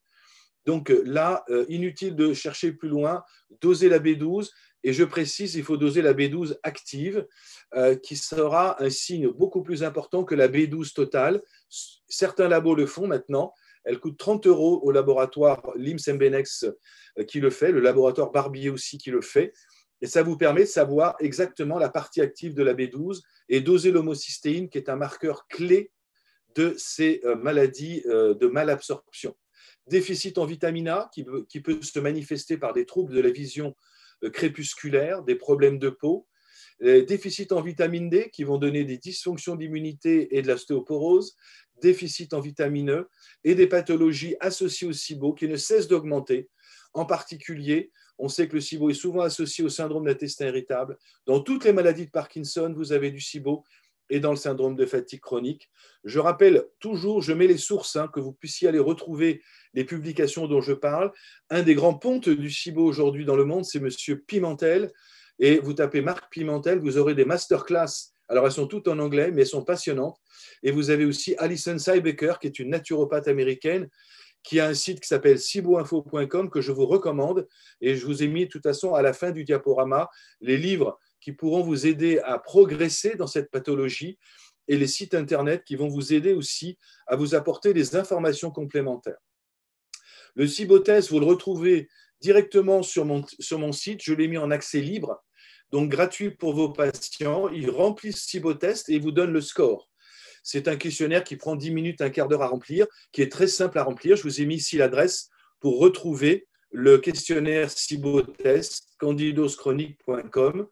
Donc là, inutile de chercher plus loin, doser la B12, et je précise, il faut doser la B12 active, qui sera un signe beaucoup plus important que la B12 totale. Certains labos le font maintenant. Elle coûte 30 € au laboratoire LIMS-MBNEX qui le fait, le laboratoire Barbier aussi qui le fait. Et ça vous permet de savoir exactement la partie active de la B12 et doser l'homocystéine, qui est un marqueur clé de ces maladies de malabsorption. Déficit en vitamine A, qui peut se manifester par des troubles de la vision crépusculaire, des problèmes de peau. Déficit en vitamine D, qui vont donner des dysfonctions d'immunité et de l'ostéoporose. Déficit en vitamine E et des pathologies associées au SIBO qui ne cessent d'augmenter. En particulier, on sait que le SIBO est souvent associé au syndrome d'intestin irritable. Dans toutes les maladies de Parkinson, vous avez du SIBO, et dans le syndrome de fatigue chronique. Je rappelle toujours, je mets les sources, que vous puissiez aller retrouver les publications dont je parle. Un des grands pontes du SIBO aujourd'hui dans le monde, c'est M. Pimentel. Et vous tapez Marc Pimentel, vous aurez des masterclass. Alors, elles sont toutes en anglais, mais elles sont passionnantes. Et vous avez aussi Alison Seibecker, qui est une naturopathe américaine, qui a un site qui s'appelle siboinfo.com que je vous recommande. Et je vous ai mis de toute façon à la fin du diaporama les livres qui pourront vous aider à progresser dans cette pathologie et les sites internet qui vont vous aider aussi à vous apporter des informations complémentaires. Le SIBO-test, vous le retrouvez directement sur mon site. Je l'ai mis en accès libre, donc gratuit pour vos patients. Ils remplissent SIBO-test et ils vous donnent le score. C'est un questionnaire qui prend 10 minutes, un quart d'heure à remplir, qui est très simple à remplir. Je vous ai mis ici l'adresse pour retrouver le questionnaire SIBO-test, candidoschronique.com.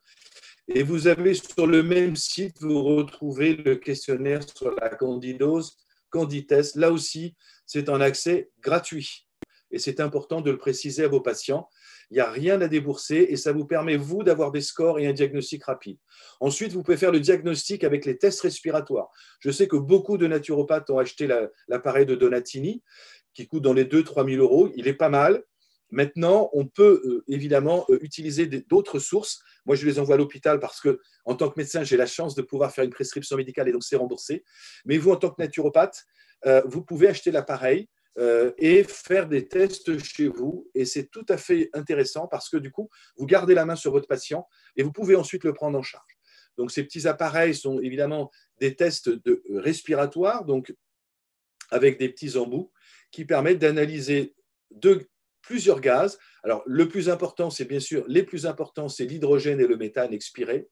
Et vous avez sur le même site, vous retrouvez le questionnaire sur la candidose, Canditest. Là aussi, c'est un accès gratuit. Et c'est important de le préciser à vos patients. Il n'y a rien à débourser et ça vous permet, vous, d'avoir des scores et un diagnostic rapide. Ensuite, vous pouvez faire le diagnostic avec les tests respiratoires. Je sais que beaucoup de naturopathes ont acheté l'appareil de Donatini, qui coûte dans les 2 000 à 3 000 euros. Il est pas mal. Maintenant, on peut évidemment utiliser d'autres sources. Moi, je les envoie à l'hôpital parce que, en tant que médecin, j'ai la chance de pouvoir faire une prescription médicale et donc c'est remboursé. Mais vous, en tant que naturopathe, vous pouvez acheter l'appareil et faire des tests chez vous. Et c'est tout à fait intéressant parce que, du coup, vous gardez la main sur votre patient et vous pouvez ensuite le prendre en charge. Donc, ces petits appareils sont évidemment des tests respiratoires, donc avec des petits embouts qui permettent d'analyser plusieurs gaz. Alors, le plus important, c'est bien sûr, les plus importants, c'est l'hydrogène et le méthane expirés.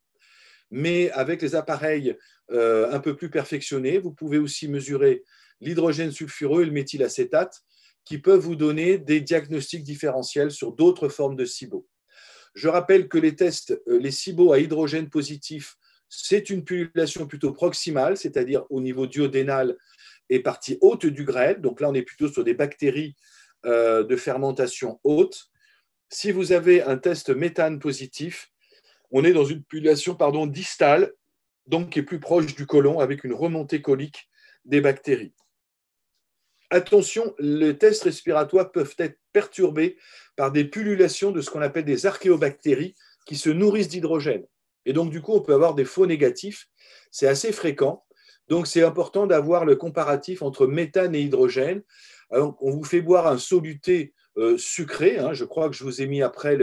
Mais avec les appareils un peu plus perfectionnés, vous pouvez aussi mesurer l'hydrogène sulfureux et le méthylacétate qui peuvent vous donner des diagnostics différentiels sur d'autres formes de SIBO. Je rappelle que les tests, les SIBO à hydrogène positif, c'est une pullulation plutôt proximale, c'est-à-dire au niveau duodénal et partie haute du grêle. Donc là, on est plutôt sur des bactéries de fermentation haute. Si vous avez un test méthane positif, on est dans une pullulation distale, donc qui est plus proche du côlon, avec une remontée colique des bactéries. Attention, les tests respiratoires peuvent être perturbés par des pullulations de ce qu'on appelle des archéobactéries qui se nourrissent d'hydrogène. Et donc, du coup, on peut avoir des faux négatifs. C'est assez fréquent. Donc, c'est important d'avoir le comparatif entre méthane et hydrogène. Alors, on vous fait boire un soluté sucré. Je crois que je vous ai mis après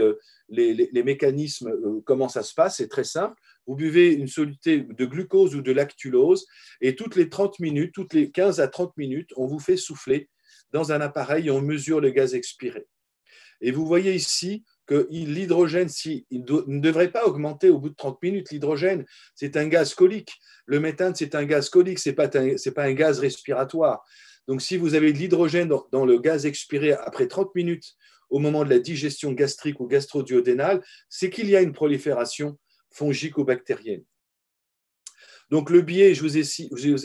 les mécanismes, comment ça se passe. C'est très simple. Vous buvez une soluté de glucose ou de lactulose et toutes les 30 minutes, toutes les 15 à 30 minutes, on vous fait souffler dans un appareil et on mesure le gaz expiré. Et vous voyez ici que l'hydrogène, il ne devrait pas augmenter au bout de 30 minutes. L'hydrogène, c'est un gaz colique. Le méthane, c'est un gaz colique, ce n'est pas un gaz respiratoire. Donc, si vous avez de l'hydrogène dans le gaz expiré après 30 minutes au moment de la digestion gastrique ou gastro-duodénale, c'est qu'il y a une prolifération fongique ou bactérienne. Donc, le biais, je vous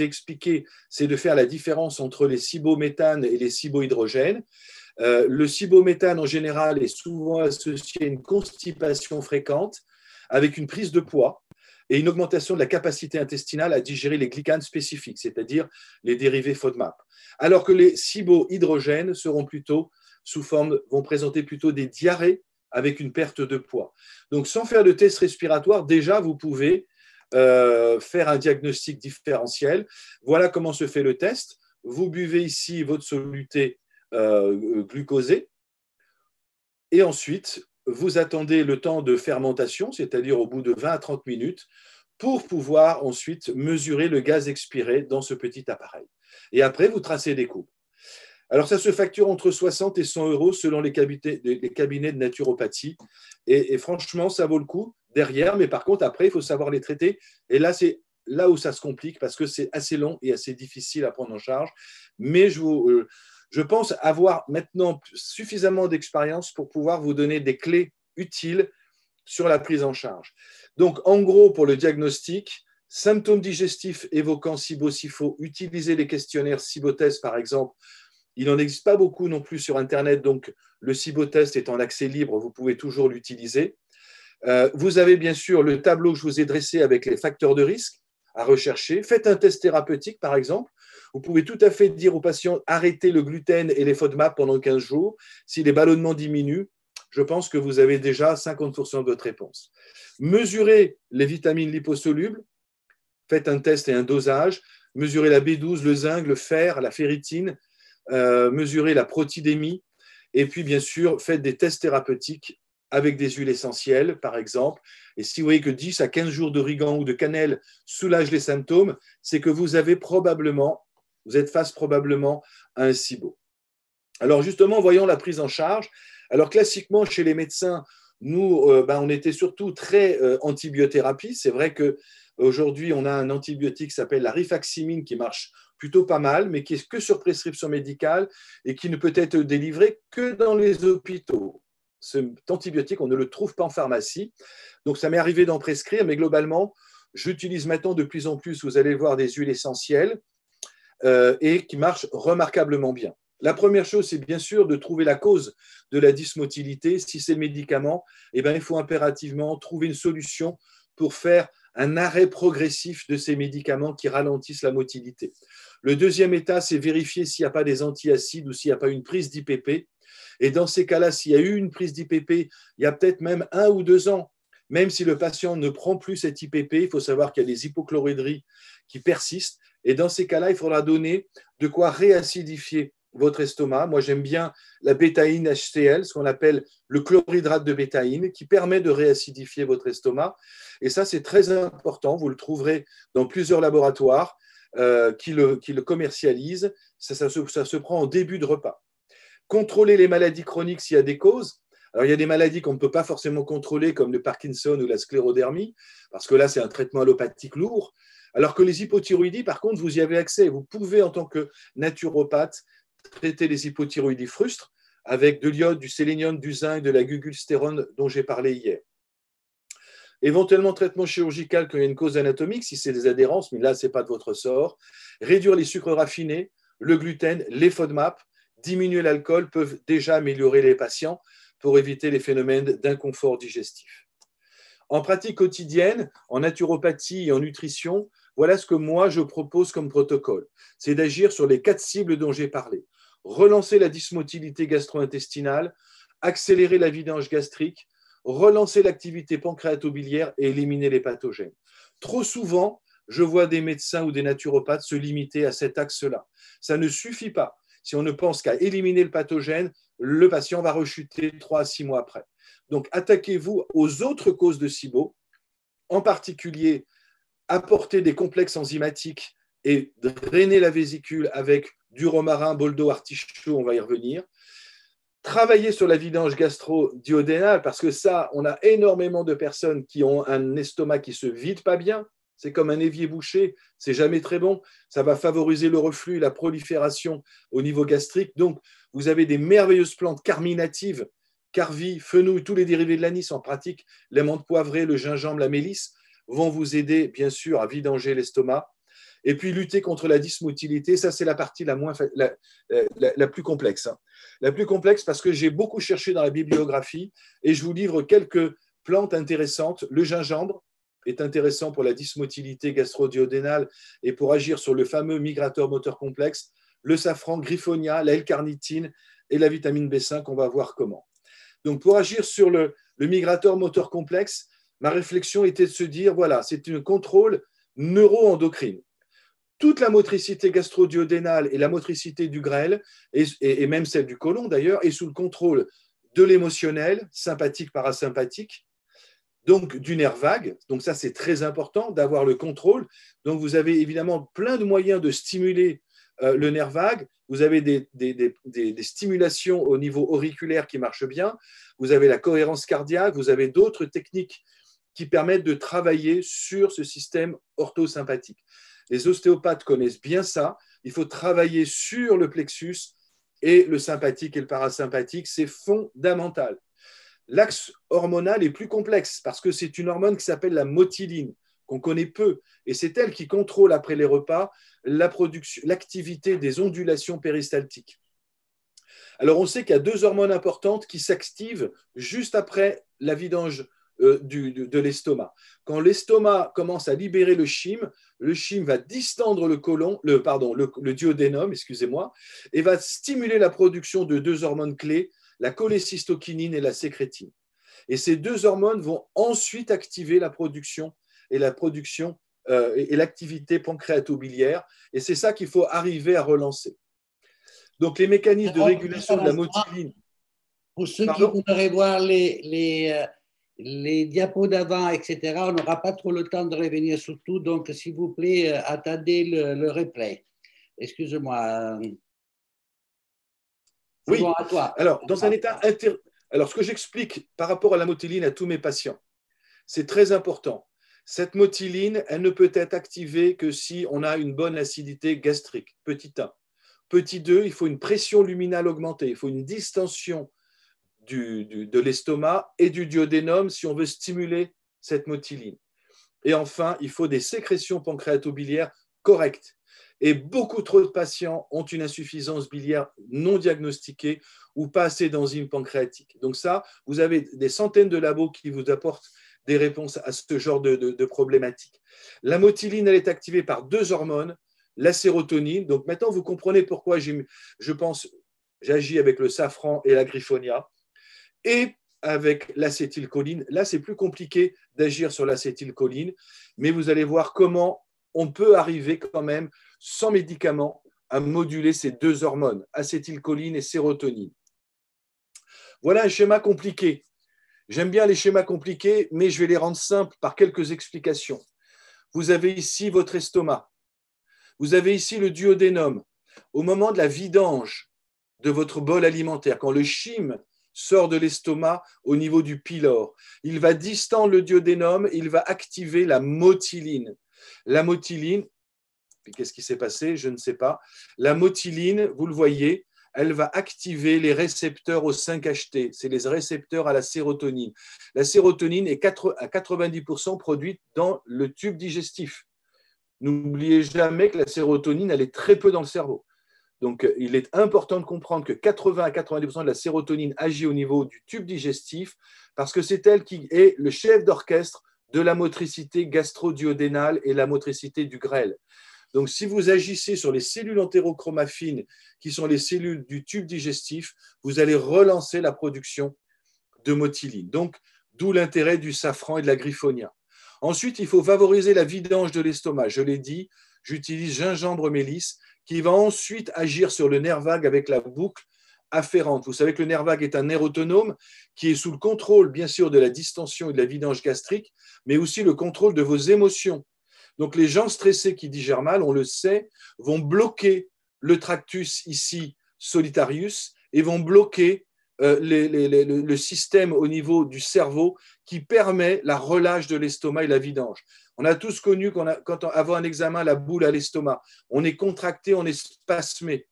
ai expliqué, c'est de faire la différence entre les SIBO-méthane et les SIBO-hydrogène. Le SIBO-méthane, en général, est souvent associé à une constipation fréquente avec une prise de poids et une augmentation de la capacité intestinale à digérer les glycanes spécifiques, c'est-à-dire les dérivés FODMAP. Alors que les SIBO-hydrogènes vont présenter plutôt des diarrhées avec une perte de poids. Donc, sans faire de test respiratoire, déjà, vous pouvez faire un diagnostic différentiel. Voilà comment se fait le test. Vous buvez ici votre soluté glucosé et ensuite, vous attendez le temps de fermentation, c'est-à-dire au bout de 20 à 30 minutes, pour pouvoir ensuite mesurer le gaz expiré dans ce petit appareil. Et après, vous tracez des courbes. Alors, ça se facture entre 60 et 100 euros selon les cabinets de naturopathie. Et franchement, ça vaut le coup derrière. Mais par contre, après, il faut savoir les traiter. Et là, c'est là où ça se complique parce que c'est assez long et assez difficile à prendre en charge. Mais je pense avoir maintenant suffisamment d'expérience pour pouvoir vous donner des clés utiles sur la prise en charge. Donc, en gros, pour le diagnostic, symptômes digestifs évoquant SIBO-SIFO, utilisez les questionnaires SIBO-test, par exemple. Il n'en existe pas beaucoup non plus sur Internet, donc le SIBO-test est en accès libre, vous pouvez toujours l'utiliser. Vous avez bien sûr le tableau que je vous ai dressé avec les facteurs de risque à rechercher. Faites un test thérapeutique, par exemple. Vous pouvez tout à fait dire aux patients arrêtez le gluten et les FODMAP pendant 15 jours. Si les ballonnements diminuent, je pense que vous avez déjà 50% de votre réponse. Mesurez les vitamines liposolubles. Faites un test et un dosage. Mesurez la B12, le zinc, le fer, la ferritine. Mesurez la protidémie. Et puis, bien sûr, faites des tests thérapeutiques avec des huiles essentielles, par exemple. Et si vous voyez que 10 à 15 jours d'origan ou de cannelle soulagent les symptômes, c'est que vous êtes face probablement à un SIBO. Alors justement, voyons la prise en charge. Alors classiquement, chez les médecins, nous, on était surtout très antibiothérapie. C'est vrai qu'aujourd'hui, on a un antibiotique qui s'appelle la rifaximine qui marche plutôt pas mal, mais qui est que sur prescription médicale et qui ne peut être délivré que dans les hôpitaux. Cet antibiotique, on ne le trouve pas en pharmacie. Donc, ça m'est arrivé d'en prescrire, mais globalement, j'utilise maintenant de plus en plus, vous allez voir, des huiles essentielles et qui marchent remarquablement bien. La première chose, c'est bien sûr de trouver la cause de la dysmotilité. Si c'est le médicament, eh bien, il faut impérativement trouver une solution pour faire un arrêt progressif de ces médicaments qui ralentissent la motilité. Le deuxième état, c'est vérifier s'il n'y a pas des antiacides ou s'il n'y a pas une prise d'IPP. Et dans ces cas-là, s'il y a eu une prise d'IPP, il y a peut-être même 1 ou 2 ans, même si le patient ne prend plus cette IPP, il faut savoir qu'il y a des hypochlorhydries qui persistent. Et dans ces cas-là, il faudra donner de quoi réacidifier votre estomac. Moi, j'aime bien la bétaïne HCl, ce qu'on appelle le chlorhydrate de bétaïne, qui permet de réacidifier votre estomac. Et ça, c'est très important. Vous le trouverez dans plusieurs laboratoires qui le commercialisent. Ça se prend en début de repas. Contrôler les maladies chroniques s'il y a des causes. Alors, il y a des maladies qu'on ne peut pas forcément contrôler, comme le Parkinson ou la sclérodermie, parce que là, c'est un traitement allopathique lourd. Alors que les hypothyroïdies, par contre, vous y avez accès. Vous pouvez, en tant que naturopathe, traiter les hypothyroïdies frustres avec de l'iode, du sélénium, du zinc, de la gugulstérone dont j'ai parlé hier. Éventuellement, traitement chirurgical quand il y a une cause anatomique, si c'est des adhérences, mais là, ce n'est pas de votre sort. Réduire les sucres raffinés, le gluten, les FODMAP, diminuer l'alcool peuvent déjà améliorer les patients pour éviter les phénomènes d'inconfort digestif. En pratique quotidienne, en naturopathie et en nutrition, voilà ce que moi je propose comme protocole. C'est d'agir sur les 4 cibles dont j'ai parlé. Relancer la dysmotilité gastro-intestinale, accélérer la vidange gastrique, relancer l'activité pancréato-biliaire et éliminer les pathogènes. Trop souvent, je vois des médecins ou des naturopathes se limiter à cet axe-là. Ça ne suffit pas. Si on ne pense qu'à éliminer le pathogène, le patient va rechuter 3 à 6 mois après. Donc, attaquez-vous aux autres causes de SIBO, en particulier apporter des complexes enzymatiques et drainer la vésicule avec du romarin, boldo, artichaut, on va y revenir. Travailler sur la vidange gastro-duodénale, parce que ça, on a énormément de personnes qui ont un estomac qui ne se vide pas bien. C'est comme un évier bouché, c'est jamais très bon. Ça va favoriser le reflux, la prolifération au niveau gastrique. Donc, vous avez des merveilleuses plantes carminatives, carvi, fenouil, tous les dérivés de l'anis en pratique, les menthes poivrées, le gingembre, la mélisse, vont vous aider, bien sûr, à vidanger l'estomac. Et puis, lutter contre la dysmotilité, ça, c'est la partie la plus complexe. La plus complexe parce que j'ai beaucoup cherché dans la bibliographie et je vous livre quelques plantes intéressantes. Le gingembre est intéressant pour la dysmotilité gastro-duodénale et pour agir sur le fameux migrateur moteur complexe. Le safran, griffonia, la L-carnitine et la vitamine B5, on va voir comment. Donc, pour agir sur le migrateur moteur complexe, ma réflexion était de se dire, voilà, c'est un contrôle neuro-endocrine. Toute la motricité gastro-duodénale et la motricité du grêle, et même celle du côlon d'ailleurs, est sous le contrôle de l'émotionnel, sympathique, parasympathique, donc du nerf vague. Donc ça, c'est très important d'avoir le contrôle. Donc vous avez évidemment plein de moyens de stimuler le nerf vague. Vous avez des stimulations au niveau auriculaire qui marchent bien. Vous avez la cohérence cardiaque. Vous avez d'autres techniques qui permettent de travailler sur ce système orthosympathique. Les ostéopathes connaissent bien ça. Il faut travailler sur le plexus et le sympathique et le parasympathique. C'est fondamental. L'axe hormonal est plus complexe parce que c'est une hormone qui s'appelle la motiline, qu'on connaît peu. Et c'est elle qui contrôle, après les repas, l'activité des ondulations péristaltiques. Alors, on sait qu'il y a 2 hormones importantes qui s'activent juste après la vidange de l'estomac. Quand l'estomac commence à libérer le chyme va distendre le duodénum, excusez-moi, et va stimuler la production de 2 hormones clés, la cholécystokinine et la sécrétine. Et ces 2 hormones vont ensuite activer la production et l'activité pancréato-biliaire. Et c'est ça qu'il faut arriver à relancer. Donc, les mécanismes de régulation de la motiline. Pour ceux qui voudraient voir les diapos d'avant, etc., on n'aura pas trop le temps de revenir sur tout. Donc, s'il vous plaît, attendez le replay. Excuse-moi. Oui. Bon, à toi. Alors, dans un état Alors, ce que j'explique par rapport à la motiline à tous mes patients, c'est très important. Cette motiline, elle ne peut être activée que si on a une bonne acidité gastrique, petit 1. Petit 2, il faut une pression luminale augmentée, il faut une distension de l'estomac et du duodénum si on veut stimuler cette motiline. Et enfin, il faut des sécrétions pancréatobiliaires correctes. Et beaucoup trop de patients ont une insuffisance biliaire non diagnostiquée ou pas assez d'enzymes pancréatiques. Donc ça, vous avez des centaines de labos qui vous apportent des réponses à ce genre de problématiques. La motiline, elle est activée par deux hormones, la sérotonine. Donc maintenant, vous comprenez pourquoi j'agis avec le safran et la griffonia, et avec l'acétylcholine. Là, c'est plus compliqué d'agir sur l'acétylcholine, mais vous allez voir comment on peut arriver quand même, sans médicaments, à moduler ces deux hormones, acétylcholine et sérotonine. Voilà un schéma compliqué. J'aime bien les schémas compliqués, mais je vais les rendre simples par quelques explications. Vous avez ici votre estomac. Vous avez ici le duodénum. Au moment de la vidange de votre bol alimentaire, quand le chyme sort de l'estomac au niveau du pylore, il va distendre le duodénum, il va activer la motiline. La motiline, qu'est-ce qui s'est passé? Je ne sais pas. La motiline, vous le voyez, elle va activer les récepteurs au 5-HT. C'est les récepteurs à la sérotonine. La sérotonine est à 90% produite dans le tube digestif. N'oubliez jamais que la sérotonine, elle est très peu dans le cerveau. Donc, il est important de comprendre que 80 à 90% de la sérotonine agit au niveau du tube digestif parce que c'est elle qui est le chef d'orchestre de la motricité gastro-duodénale et la motricité du grêle. Donc, si vous agissez sur les cellules entérochromaffines, qui sont les cellules du tube digestif, vous allez relancer la production de motiline. Donc, d'où l'intérêt du safran et de la griffonia. Ensuite, il faut favoriser la vidange de l'estomac. Je l'ai dit, j'utilise gingembre-mélisse qui va ensuite agir sur le nerf vague avec la boucle afférente. Vous savez que le nerf vague est un nerf autonome qui est sous le contrôle, bien sûr, de la distension et de la vidange gastrique, mais aussi le contrôle de vos émotions. Donc, les gens stressés qui digèrent mal, on le sait, vont bloquer le tractus ici solitarius et vont bloquer le système au niveau du cerveau qui permet la relâche de l'estomac et la vidange. On a tous connu quand avant un examen, la boule à l'estomac. On est contracté, on est spasmé.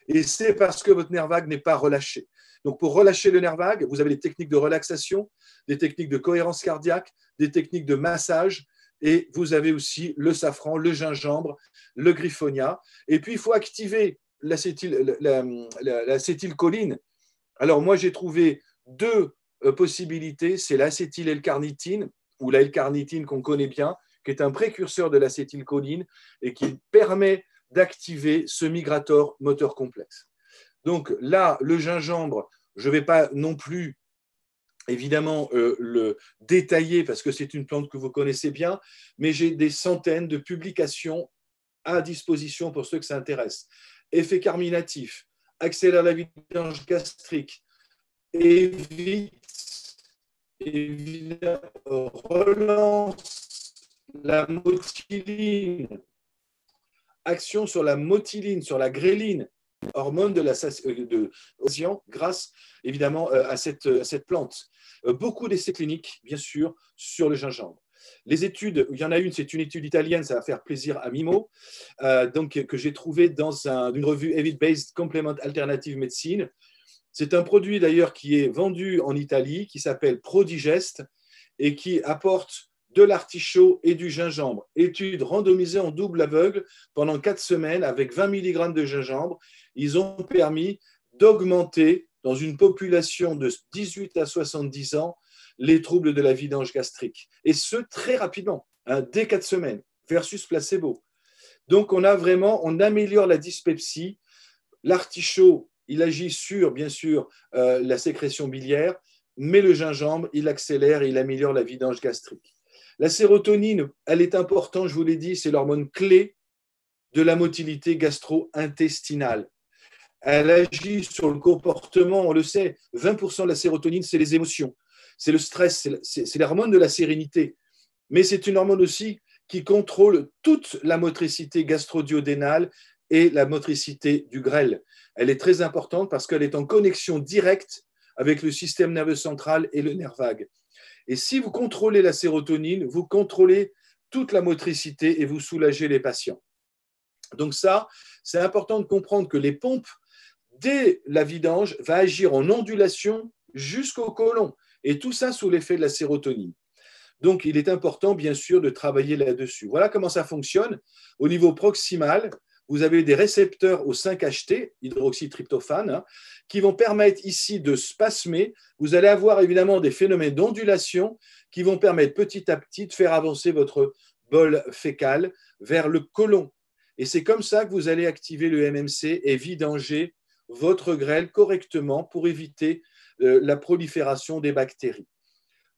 Et c'est parce que votre nerf vague n'est pas relâché. Donc, pour relâcher le nerf vague, vous avez des techniques de relaxation, des techniques de cohérence cardiaque, des techniques de massage, et vous avez aussi le safran, le gingembre, le griffonia. Et puis, il faut activer l'acétylcholine. Alors, moi, j'ai trouvé deux possibilités. C'est l'acétyl-L-carnitine, ou la L-carnitine qu'on connaît bien, qui est un précurseur de l'acétylcholine et qui permet d'activer ce migrator moteur complexe. Donc là, le gingembre, je ne vais pas non plus évidemment le détailler parce que c'est une plante que vous connaissez bien, mais j'ai des centaines de publications à disposition pour ceux que ça intéresse. Effet carminatif, accélère la vidange gastrique, évite, relance la motiline, action sur la motiline, sur la gréline, hormone de grâce évidemment à cette plante. Beaucoup d'essais cliniques, bien sûr, sur le gingembre. Les études, il y en a une, c'est une étude italienne, ça va faire plaisir à Mimo, donc, que j'ai trouvé dans une revue Evidence-Based Complement Alternative Medicine. C'est un produit d'ailleurs qui est vendu en Italie, qui s'appelle Prodigest et qui apporte de l'artichaut et du gingembre. Étude randomisée en double aveugle pendant 4 semaines avec 20 mg de gingembre. Ils ont permis d'augmenter dans une population de 18 à 70 ans les troubles de la vidange gastrique. Et ce, très rapidement, dès 4 semaines, versus placebo. Donc, on améliore la dyspepsie. L'artichaut, il agit sur, bien sûr, la sécrétion biliaire, mais le gingembre, il accélère et il améliore la vidange gastrique. La sérotonine, elle est importante, je vous l'ai dit, c'est l'hormone clé de la motilité gastro-intestinale. Elle agit sur le comportement, on le sait, 20% de la sérotonine, c'est les émotions, c'est le stress, c'est l'hormone de la sérénité. Mais c'est une hormone aussi qui contrôle toute la motricité gastro-duodénale et la motricité du grêle. Elle est très importante parce qu'elle est en connexion directe avec le système nerveux central et le nerf vague. Et si vous contrôlez la sérotonine, vous contrôlez toute la motricité et vous soulagez les patients. Donc ça, c'est important de comprendre que les pompes dès la vidange, va agir en ondulation jusqu'au côlon. Et tout ça sous l'effet de la sérotonine. Donc, il est important, bien sûr, de travailler là-dessus. Voilà comment ça fonctionne. Au niveau proximal, vous avez des récepteurs au 5-HT, hydroxytryptophane, hein, qui vont permettre ici de spasmer. Vous allez avoir évidemment des phénomènes d'ondulation qui vont permettre petit à petit de faire avancer votre bol fécal vers le côlon. Et c'est comme ça que vous allez activer le MMC et vidanger votre grêle correctement pour éviter la prolifération des bactéries.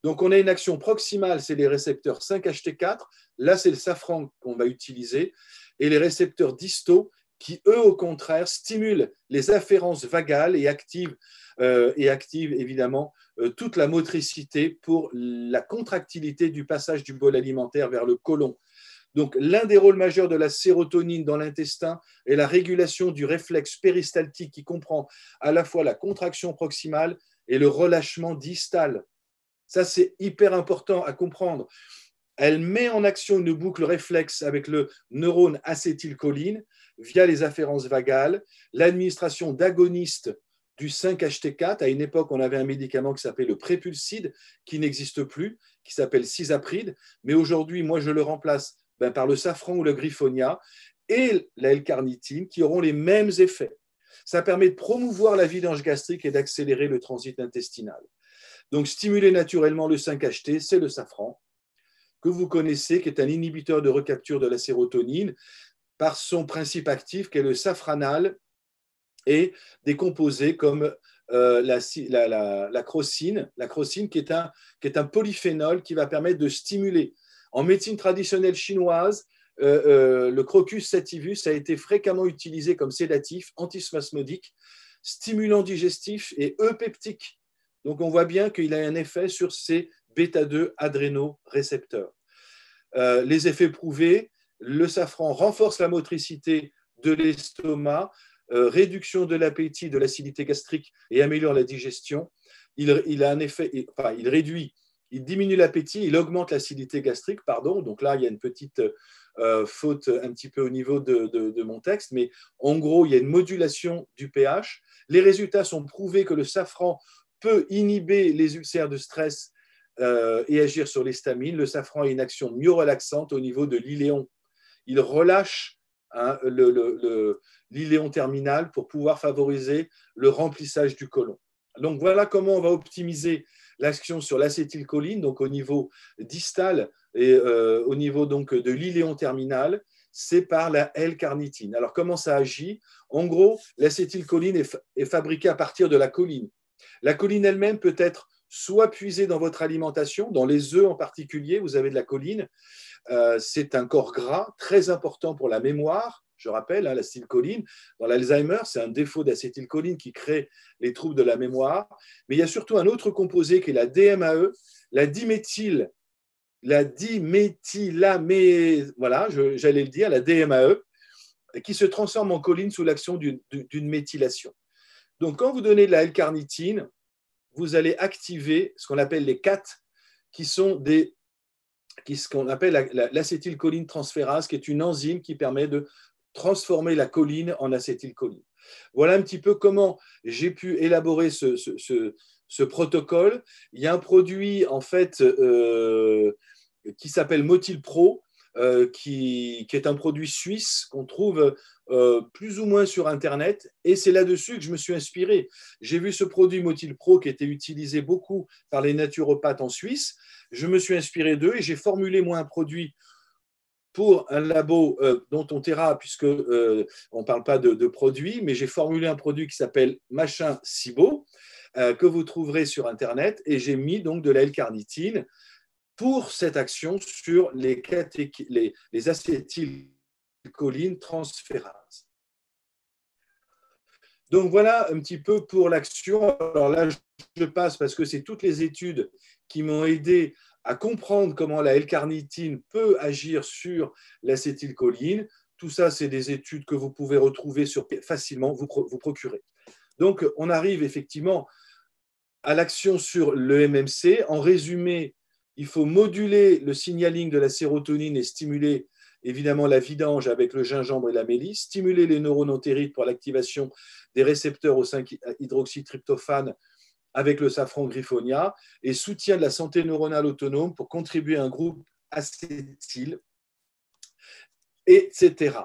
Donc, on a une action proximale, c'est les récepteurs 5-HT4. Là, c'est le safran qu'on va utiliser. Et les récepteurs distaux qui, eux, au contraire, stimulent les afférences vagales et activent évidemment toute la motricité pour la contractilité du passage du bol alimentaire vers le côlon. Donc, l'un des rôles majeurs de la sérotonine dans l'intestin est la régulation du réflexe péristaltique qui comprend à la fois la contraction proximale et le relâchement distal. Ça, c'est hyper important à comprendre. Elle met en action une boucle réflexe avec le neurone acétylcholine via les afférences vagales, l'administration d'agonistes du 5-HT4. À une époque, on avait un médicament qui s'appelait le prépulside, qui n'existe plus, qui s'appelle cisapride. Mais aujourd'hui, moi, je le remplace par le safran ou le griffonia et la L-carnitine qui auront les mêmes effets. Ça permet de promouvoir la vidange gastrique et d'accélérer le transit intestinal. Donc, stimuler naturellement le 5-HT, c'est le safran, que vous connaissez, qui est un inhibiteur de recapture de la sérotonine par son principe actif, qui est le safranal, et des composés comme la crocine, qui est un polyphénol qui va permettre de stimuler. En médecine traditionnelle chinoise, le Crocus sativus a été fréquemment utilisé comme sédatif, antispasmodique, stimulant digestif et eupeptique. Donc, on voit bien qu'il a un effet sur ces bêta-2 adrénorécepteurs. Les effets prouvés, le safran renforce la motricité de l'estomac, réduction de l'appétit, de l'acidité gastrique et améliore la digestion. Il a un effet, enfin, il diminue l'appétit, il augmente l'acidité gastrique, pardon. Donc là, il y a une petite faute un petit peu au niveau de mon texte, mais en gros, il y a une modulation du pH. Les résultats sont prouvés que le safran peut inhiber les ulcères de stress et agir sur l'histamine. Le safran a une action mieux relaxante au niveau de l'iléon. Il relâche l'iléon terminal pour pouvoir favoriser le remplissage du côlon. Donc voilà comment on va optimiser l'action sur l'acétylcholine, donc au niveau distal et au niveau donc de l'iléon terminal, c'est par la L-carnitine. Alors comment ça agit? En gros, l'acétylcholine est fabriquée à partir de la choline. La choline elle-même peut être soit puisée dans votre alimentation, dans les œufs en particulier, vous avez de la choline. C'est un corps gras très important pour la mémoire. Je rappelle, hein, l'acétylcholine, dans l'Alzheimer, c'est un défaut d'acétylcholine qui crée les troubles de la mémoire. Mais il y a surtout un autre composé qui est la DMAE, la voilà, j'allais le dire, la DMAE, qui se transforme en choline sous l'action d'une méthylation. Donc, quand vous donnez de la L-carnitine, vous allez activer ce qu'on appelle les CAT, qui sont ce qu'on appelle l'acétylcholine transférase, qui est une enzyme qui permet de transformer la choline en acétylcholine. Voilà un petit peu comment j'ai pu élaborer ce protocole. Il y a un produit en fait qui s'appelle Motil Pro, qui est un produit suisse qu'on trouve plus ou moins sur Internet, et c'est là-dessus que je me suis inspiré. J'ai vu ce produit Motil Pro qui était utilisé beaucoup par les naturopathes en Suisse. Je me suis inspiré d'eux et j'ai formulé moi un produit pour un labo dont on taira, puisque on ne parle pas de produits, mais j'ai formulé un produit qui s'appelle Machin Cibo, que vous trouverez sur Internet, et j'ai mis donc de la L-carnitine pour cette action sur les acétylcholine transférase. Donc voilà un petit peu pour l'action. Alors là, je passe parce que c'est toutes les études qui m'ont aidé à comprendre comment la L-carnitine peut agir sur l'acétylcholine. Tout ça, c'est des études que vous pouvez retrouver facilement, vous procurer. Donc, on arrive effectivement à l'action sur le MMC. En résumé, il faut moduler le signaling de la sérotonine et stimuler évidemment la vidange avec le gingembre et la mélisse, stimuler les neurones entériques pour l'activation des récepteurs au 5-hydroxytryptophane avec le safran griffonia, et soutien de la santé neuronale autonome pour contribuer à un groupe acétyl, etc.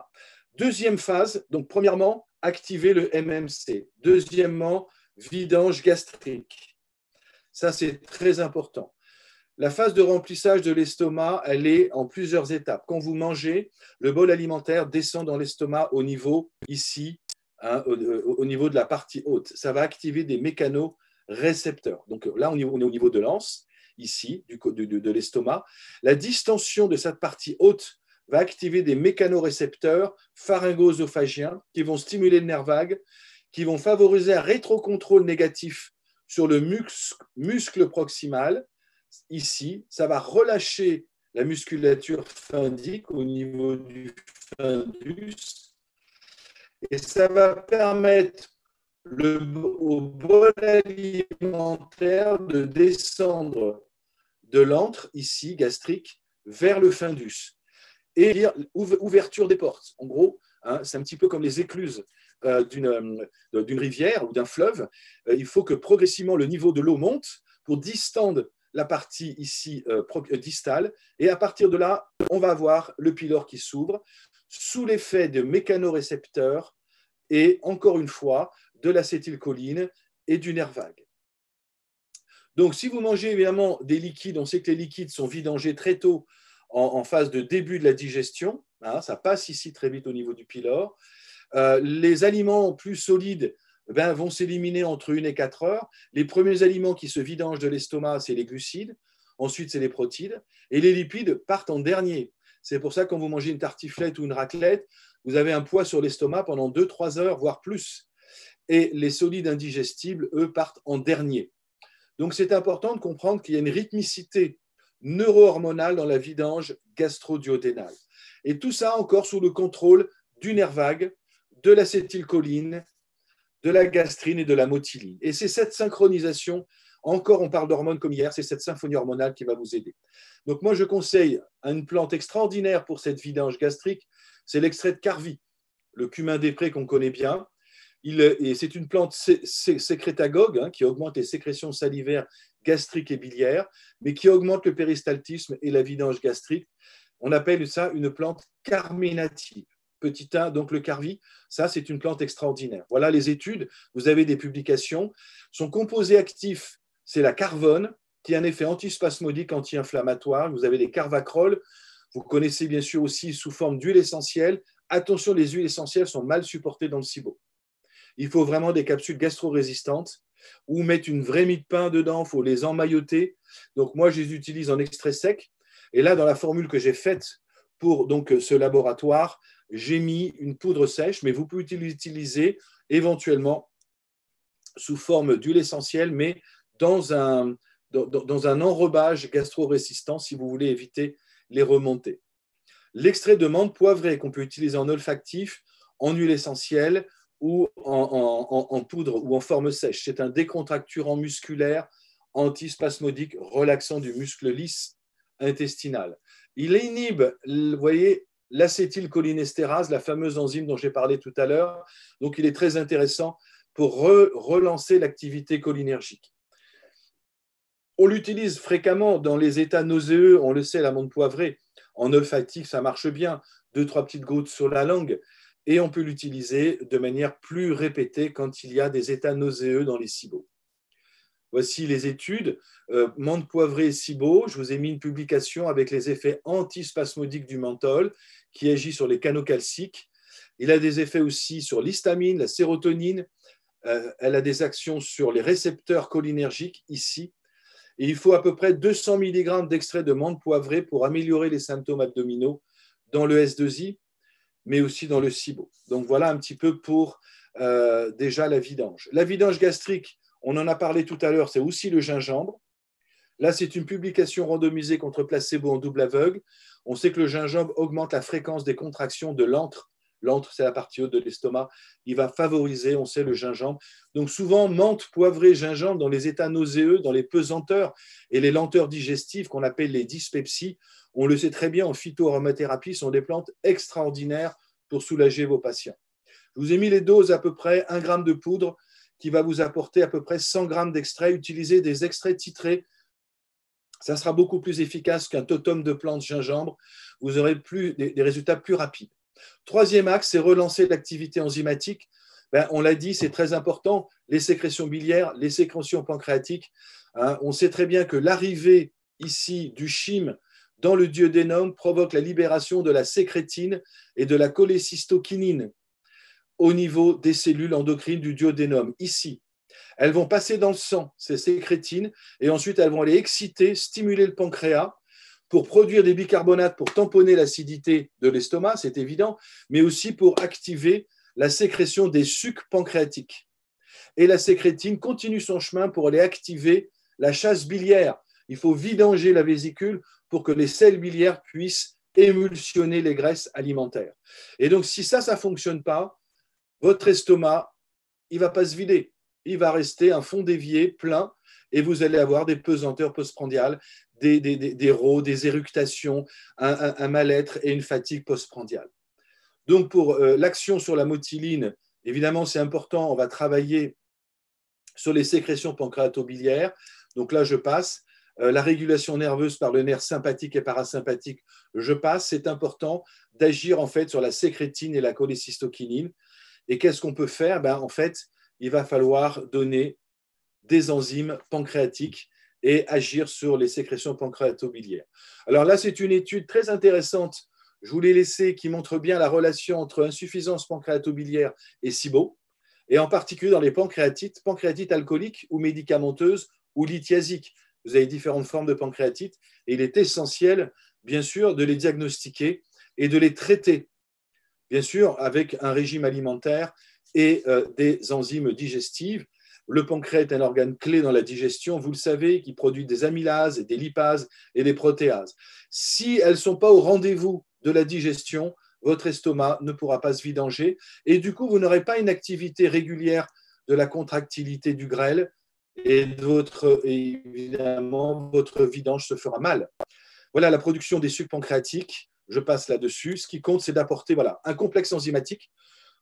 Deuxième phase, donc premièrement, activer le MMC. Deuxièmement, vidange gastrique. Ça, c'est très important. La phase de remplissage de l'estomac, elle est en plusieurs étapes. Quand vous mangez, le bol alimentaire descend dans l'estomac au niveau ici, hein, au niveau de la partie haute. Ça va activer des mécanorécepteurs. Donc là, on est au niveau de l'anse, ici, de l'estomac. La distension de cette partie haute va activer des mécanorécepteurs pharyngo-œsophagiens qui vont stimuler le nerf vague, qui vont favoriser un rétrocontrôle négatif sur le muscle proximal. Ici, ça va relâcher la musculature phindique au niveau du fundus et ça va permettre au bol alimentaire de descendre de l'antre, ici, gastrique, vers le fundus. Et ouverture des portes. En gros, hein, c'est un petit peu comme les écluses d'une rivière ou d'un fleuve. Il faut que progressivement le niveau de l'eau monte pour distendre la partie ici distale, et à partir de là, on va avoir le pylore qui s'ouvre sous l'effet de mécanorécepteurs et, encore une fois, de l'acétylcholine et du nerf vague. Donc, si vous mangez évidemment des liquides, on sait que les liquides sont vidangés très tôt en phase de début de la digestion, hein, ça passe ici très vite au niveau du pylore. Les aliments plus solides vont s'éliminer entre 1 et 4 heures. Les premiers aliments qui se vidangent de l'estomac, c'est les glucides. Ensuite, c'est les protides. Et les lipides partent en dernier. C'est pour ça que quand vous mangez une tartiflette ou une raclette, vous avez un poids sur l'estomac pendant 2-3 heures, voire plus. Et les solides indigestibles, eux, partent en dernier. Donc, c'est important de comprendre qu'il y a une rythmicité neuro-hormonale dans la vidange gastro-duodénale. Et tout ça encore sous le contrôle du nerf vague, de l'acétylcholine, de la gastrine et de la motiline. Et c'est cette synchronisation, encore on parle d'hormones comme hier, c'est cette symphonie hormonale qui va vous aider. Donc moi je conseille une plante extraordinaire pour cette vidange gastrique, c'est l'extrait de Carvi, le cumin des prés qu'on connaît bien. C'est une plante sécrétagogue, hein, qui augmente les sécrétions salivaires, gastriques et biliaires, mais qui augmente le péristaltisme et la vidange gastrique. On appelle ça une plante carminative. Petit 1, donc le Carvi, ça c'est une plante extraordinaire. Voilà les études, vous avez des publications. Son composé actif, c'est la carvone, qui a un effet antispasmodique, anti-inflammatoire. Vous avez les carvacrols, vous connaissez bien sûr aussi sous forme d'huile essentielle. Attention, les huiles essentielles sont mal supportées dans le SIBO. Il faut vraiment des capsules gastro-résistantes ou mettre une vraie mie de pain dedans, il faut les emmailloter. Donc moi, je les utilise en extrait sec. Et là, dans la formule que j'ai faite pour donc, ce laboratoire, j'ai mis une poudre sèche, mais vous pouvez l'utiliser éventuellement sous forme d'huile essentielle, mais dans un enrobage gastro-résistant si vous voulez éviter les remontées. L'extrait de menthe poivrée qu'on peut utiliser en olfactif, en huile essentielle ou en poudre ou en forme sèche. C'est un décontracturant musculaire, antispasmodique, relaxant du muscle lisse intestinal. Il inhibe, vous voyez, l'acétylcholinestérase, la fameuse enzyme dont j'ai parlé tout à l'heure. Donc, il est très intéressant pour relancer l'activité cholinergique. On l'utilise fréquemment dans les états nauséeux, on le sait, la menthe poivrée. En olfactif, ça marche bien, 2-3 petites gouttes sur la langue. Et on peut l'utiliser de manière plus répétée quand il y a des états nauséeux dans les SIBO. Voici les études. Menthe poivrée et SIBO, je vous ai mis une publication avec les effets antispasmodiques du menthol qui agit sur les canaux calciques. Il a des effets aussi sur l'histamine, la sérotonine. Elle a des actions sur les récepteurs cholinergiques ici. Et il faut à peu près 200 mg d'extrait de menthe poivrée pour améliorer les symptômes abdominaux dans le S2I, mais aussi dans le SIBO. Donc voilà un petit peu pour déjà la vidange. La vidange gastrique, on en a parlé tout à l'heure, c'est aussi le gingembre. Là, c'est une publication randomisée contre placebo en double aveugle. On sait que le gingembre augmente la fréquence des contractions de l'antre L'antre, c'est la partie haute de l'estomac. Il va favoriser, on sait, le gingembre. Donc souvent, menthe, poivrée, gingembre, dans les états nauséeux, dans les pesanteurs et les lenteurs digestives qu'on appelle les dyspepsies, on le sait très bien en phytoaromathérapie, sont des plantes extraordinaires pour soulager vos patients. Je vous ai mis les doses à peu près 1 gramme de poudre qui va vous apporter à peu près 100 grammes d'extrait. Utilisez des extraits titrés. Ça sera beaucoup plus efficace qu'un totum de plantes gingembre. Vous aurez des résultats plus rapides. Troisième axe, c'est relancer l'activité enzymatique. On l'a dit, c'est très important. Les sécrétions biliaires, les sécrétions pancréatiques. On sait très bien que l'arrivée ici du chyme dans le duodénum provoque la libération de la sécrétine et de la cholécystokinine au niveau des cellules endocrines du duodénum, ici. Elles vont passer dans le sang, ces sécrétines, et ensuite elles vont aller exciter, stimuler le pancréas pour produire des bicarbonates, pour tamponner l'acidité de l'estomac, c'est évident, mais aussi pour activer la sécrétion des sucs pancréatiques. Et la sécrétine continue son chemin pour aller activer la chasse biliaire. Il faut vidanger la vésicule pour que les selles biliaires puissent émulsionner les graisses alimentaires. Et donc, si ça ne fonctionne pas, votre estomac, il ne va pas se vider. Il va rester un fond d'évier plein et vous allez avoir des pesanteurs postprandiales, des raux, des éructations, un mal-être et une fatigue postprandiale. Donc, pour l'action sur la motiline, évidemment, c'est important. On va travailler sur les sécrétions pancréatobiliaires. Donc là, je passe. La régulation nerveuse par le nerf sympathique et parasympathique, je passe. C'est important d'agir en fait sur la sécrétine et la cholécystokinine. Et qu'est-ce qu'on peut faire? En fait, il va falloir donner des enzymes pancréatiques et agir sur les sécrétions pancréatobiliaires. Alors là, c'est une étude très intéressante, je vous l'ai laissée, qui montre bien la relation entre insuffisance pancréatobiliaire et SIBO, et en particulier dans les pancréatites alcooliques ou médicamenteuses ou lithiasiques. Vous avez différentes formes de pancréatite et il est essentiel, bien sûr, de les diagnostiquer et de les traiter, bien sûr, avec un régime alimentaire et des enzymes digestives. Le pancréas est un organe clé dans la digestion, vous le savez, qui produit des amylases, des lipases et des protéases. Si elles ne sont pas au rendez-vous de la digestion, votre estomac ne pourra pas se vidanger et du coup, vous n'aurez pas une activité régulière de la contractilité du grêle et évidemment, votre vidange se fera mal. Voilà la production des sucs pancréatiques. Je passe là-dessus. Ce qui compte, c'est d'apporter un complexe enzymatique.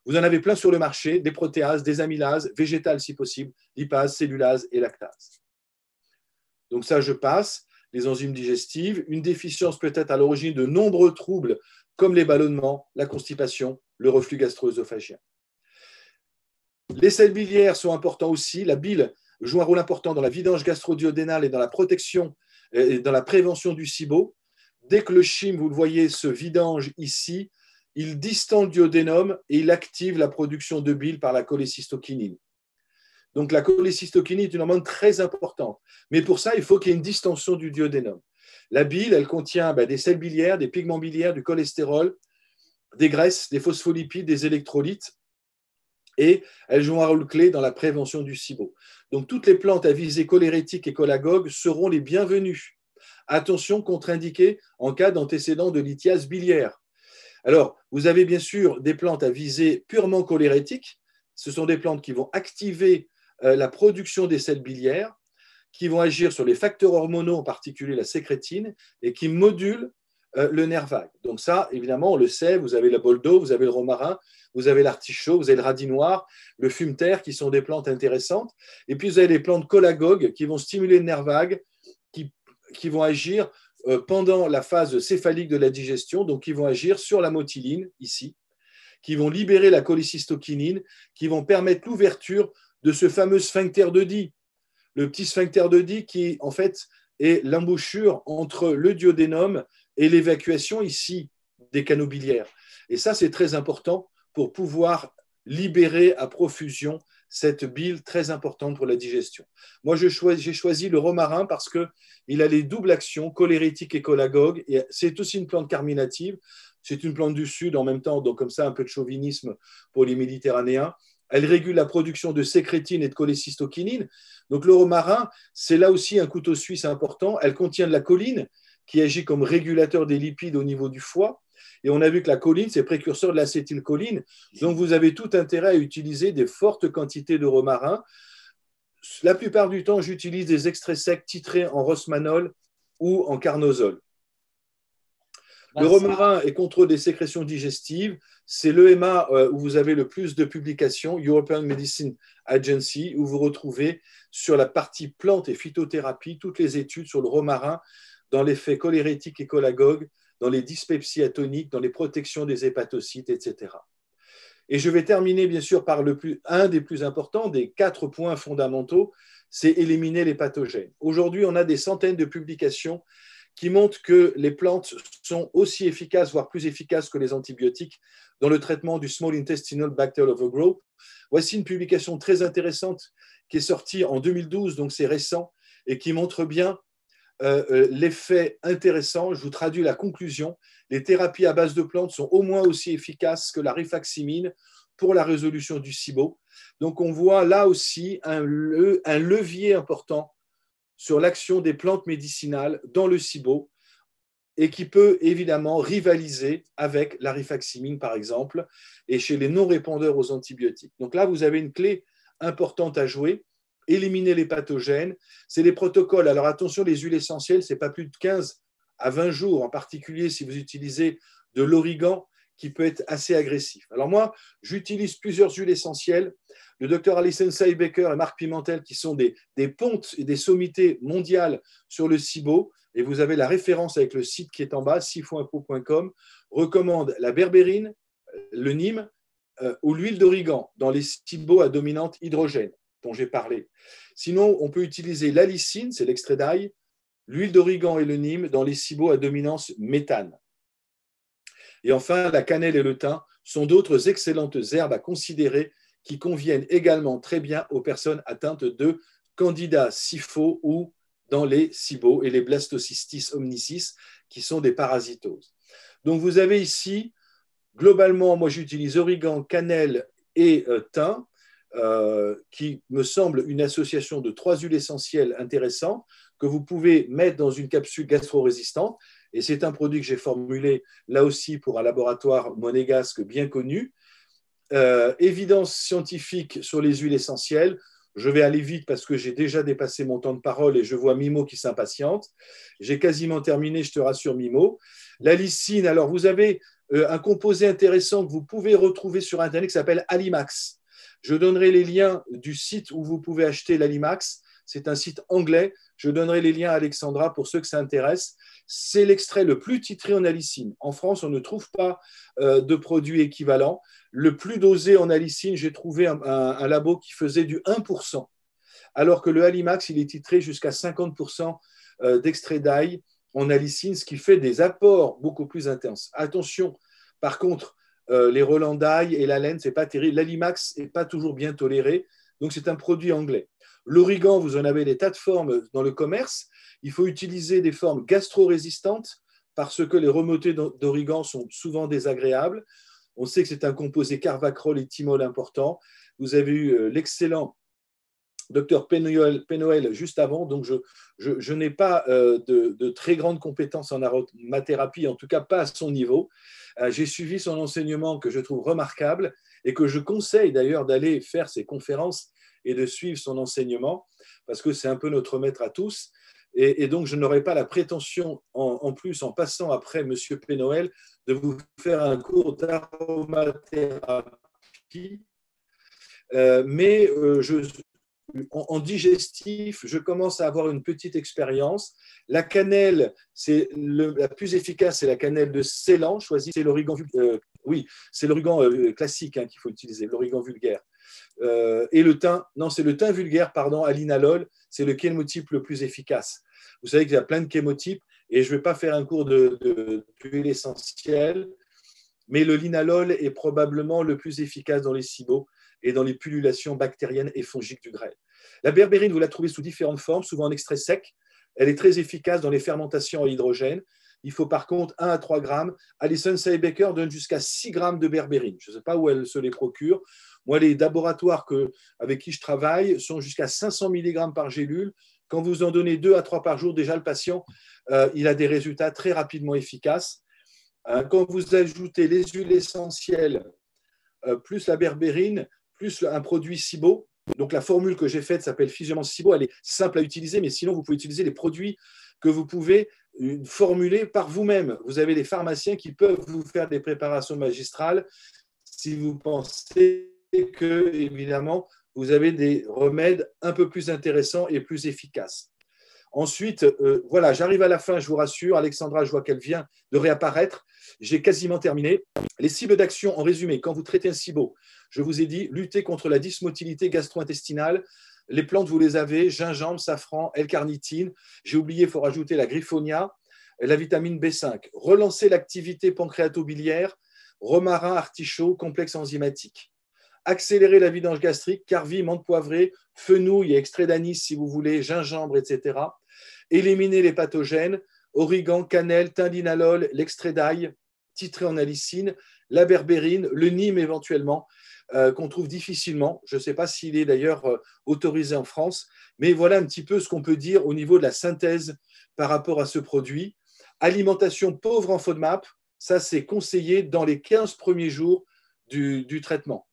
Vous en avez plein sur le marché, des protéases, des amylases, végétales si possible, lipases, cellulases et lactases. Donc ça, je passe. Les enzymes digestives, une déficience peut être à l'origine de nombreux troubles comme les ballonnements, la constipation, le reflux gastro-œsophagien. Les sels biliaires sont importants aussi. La bile joue un rôle important dans la vidange gastro-duodénale et dans la protection et dans la prévention du SIBO. Dès que le chyme, vous le voyez, se vidange ici, il distend le duodénum et il active la production de bile par la cholécystokinine. Donc la cholécystokinine est une hormone très importante. Mais pour ça, il faut qu'il y ait une distension du duodénum. La bile, elle contient des sels biliaires, des pigments biliaires, du cholestérol, des graisses, des phospholipides, des électrolytes. Et elles jouent un rôle clé dans la prévention du SIBO. Donc toutes les plantes à visée cholérétique et cholagogue seront les bienvenues. Attention, contre-indiquées en cas d'antécédent de lithiase biliaire. Alors, vous avez bien sûr des plantes à visée purement cholérétique. Ce sont des plantes qui vont activer la production des sels biliaires, qui vont agir sur les facteurs hormonaux, en particulier la sécrétine, et qui modulent le nerf vague. Donc ça, évidemment, on le sait, vous avez le boldo, vous avez le romarin, vous avez l'artichaut, vous avez le radis noir, le fumeterre, qui sont des plantes intéressantes. Et puis, vous avez les plantes cholagogues qui vont stimuler le nerf vague, qui vont agir pendant la phase céphalique de la digestion, donc qui vont agir sur la motiline, ici, qui vont libérer la cholécystokinine, qui vont permettre l'ouverture de ce fameux sphincter de Die, le petit sphincter de Die qui, en fait, est l'embouchure entre le duodénum et l'évacuation, ici, des canaux biliaires. Et ça, c'est très important pour pouvoir libérer à profusion cette bile très importante pour la digestion. Moi, j'ai choisi le romarin parce qu'il a les doubles actions, cholérétique et cholagogue. Et c'est aussi une plante carminative. C'est une plante du Sud en même temps, donc comme ça, un peu de chauvinisme pour les Méditerranéens. Elle régule la production de sécrétine et de cholécystokinine. Donc le romarin, c'est là aussi un couteau suisse important. Elle contient de la choline, qui agit comme régulateur des lipides au niveau du foie. Et on a vu que la choline, c'est précurseur de l'acétylcholine. Donc, vous avez tout intérêt à utiliser des fortes quantités de romarin. La plupart du temps, j'utilise des extraits secs titrés en rosmanol ou en carnosol. Le romarin est contrôle des sécrétions digestives. C'est l'EMA où vous avez le plus de publications, European Medicine Agency, où vous retrouvez sur la partie plantes et phytothérapie toutes les études sur le romarin dans l'effet cholérétique et cholagogue, dans les dyspepsies atoniques, dans les protections des hépatocytes, etc. Et je vais terminer bien sûr par un des plus importants, des 4 points fondamentaux, c'est éliminer les pathogènes. Aujourd'hui, on a des centaines de publications qui montrent que les plantes sont aussi efficaces, voire plus efficaces que les antibiotiques dans le traitement du Small Intestinal Bacterial Overgrowth. Voici une publication très intéressante qui est sortie en 2012, donc c'est récent, et qui montre bien l'effet intéressant. Je vous traduis la conclusion. Les thérapies à base de plantes sont au moins aussi efficaces que la rifaximine pour la résolution du SIBO. Donc on voit là aussi un levier important sur l'action des plantes médicinales dans le SIBO et qui peut évidemment rivaliser avec la rifaximine, par exemple, et chez les non-répondeurs aux antibiotiques. Donc là, vous avez une clé importante à jouer. Éliminer les pathogènes, c'est les protocoles. Alors attention, les huiles essentielles, ce n'est pas plus de 15 à 20 jours, en particulier si vous utilisez de l'origan, qui peut être assez agressif. Alors moi, j'utilise plusieurs huiles essentielles. Le docteur Alison Baker et Marc Pimentel, qui sont des pontes et des sommités mondiales sur le SIBO, et vous avez la référence avec le site qui est en bas, sifoinfo.com, recommande la berbérine, le nîmes ou l'huile d'origan dans les SIBO à dominante hydrogène dont j'ai parlé. Sinon, on peut utiliser l'alicine, c'est l'extrait d'ail, l'huile d'origan et le nîmes dans les SIBO à dominance méthane. Et enfin, la cannelle et le thym sont d'autres excellentes herbes à considérer qui conviennent également très bien aux personnes atteintes de candida SIFO ou dans les SIBO et les blastocystis omnicis qui sont des parasitoses. Donc vous avez ici, globalement, moi j'utilise origan, cannelle et thym, qui me semble une association de 3 huiles essentielles intéressantes que vous pouvez mettre dans une capsule gastro-résistante. Et c'est un produit que j'ai formulé là aussi pour un laboratoire monégasque bien connu. Évidence scientifique sur les huiles essentielles. Je vais aller vite parce que j'ai déjà dépassé mon temps de parole et je vois Mimo qui s'impatiente. J'ai quasiment terminé, je te rassure, Mimo. La lysine, alors vous avez un composé intéressant que vous pouvez retrouver sur Internet qui s'appelle Alimax. Je donnerai les liens du site où vous pouvez acheter l'Alimax. C'est un site anglais. Je donnerai les liens à Alexandra pour ceux que ça intéresse. C'est l'extrait le plus titré en alicine. En France, on ne trouve pas de produit équivalent. Le plus dosé en alicine, j'ai trouvé un labo qui faisait du 1%, alors que le Alimax, il est titré jusqu'à 50% d'extrait d'ail en alicine, ce qui fait des apports beaucoup plus intenses. Attention, par contre, les relents d'ail et la laine, ce n'est pas terrible. L'Alimax n'est pas toujours bien toléré, donc c'est un produit anglais. L'origan, vous en avez des tas de formes dans le commerce. Il faut utiliser des formes gastro-résistantes parce que les remontées d'origan sont souvent désagréables. On sait que c'est un composé carvacrol et thymol important. Vous avez eu l'excellent docteur Penoël juste avant, donc je n'ai pas de très grandes compétences en aromathérapie, en tout cas pas à son niveau. J'ai suivi son enseignement que je trouve remarquable et que je conseille d'ailleurs d'aller faire ses conférences et de suivre son enseignement parce que c'est un peu notre maître à tous. Et donc, je n'aurai pas la prétention, en plus, en passant après M. Penoël, de vous faire un cours d'aromathérapie. Mais en digestif, je commence à avoir une petite expérience. La cannelle, c'est la plus efficace, c'est la cannelle de Ceylan. Choisissez l'origan, oui, c'est l'origan classique qu'il faut utiliser, l'origan vulgaire. Et le thym, non, c'est le thym vulgaire, pardon, à linalol, c'est le chémotype le plus efficace. Vous savez qu'il y a plein de chémotypes et je ne vais pas faire un cours d'huile essentielle, mais le linalol est probablement le plus efficace dans les SIBO et dans les pullulations bactériennes et fongiques du grêle. La berbérine, vous la trouvez sous différentes formes, souvent en extrait sec. Elle est très efficace dans les fermentations à hydrogène. Il faut par contre 1 à 3 grammes. Alison Baker donne jusqu'à 6 grammes de berbérine. Je ne sais pas où elle se les procure. Moi, les laboratoires avec qui je travaille sont jusqu'à 500 mg par gélule. Quand vous en donnez 2 à 3 par jour, déjà le patient, il a des résultats très rapidement efficaces. Quand vous ajoutez les huiles essentielles, plus la berbérine, plus un produit SIBO, donc la formule que j'ai faite s'appelle Physioman SIBO, elle est simple à utiliser, mais sinon vous pouvez utiliser les produits que vous pouvez formuler par vous-même. Vous avez les pharmaciens qui peuvent vous faire des préparations magistrales si vous pensez que, évidemment, vous avez des remèdes un peu plus intéressants et plus efficaces. Ensuite, voilà, j'arrive à la fin, je vous rassure. Alexandra, je vois qu'elle vient de réapparaître. J'ai quasiment terminé. Les cibles d'action, en résumé, quand vous traitez un SIBO, je vous ai dit, lutter contre la dysmotilité gastro-intestinale. Les plantes, vous les avez, gingembre, safran, L-carnitine. J'ai oublié, il faut rajouter la griffonia, la vitamine B5. Relancer l'activité pancréato-biliaire, romarin, artichaut, complexe enzymatique. Accélérer la vidange gastrique, carvi, menthe poivrée, fenouil et extrait d'anis si vous voulez, gingembre, etc. Éliminer les pathogènes, origan, cannelle, tindinalol, l'extrait d'ail, titré en alicine, la berbérine, le nîmes éventuellement, qu'on trouve difficilement. Je ne sais pas s'il est d'ailleurs autorisé en France, mais voilà un petit peu ce qu'on peut dire au niveau de la synthèse par rapport à ce produit. Alimentation pauvre en FODMAP, ça c'est conseillé dans les 15 premiers jours du traitement.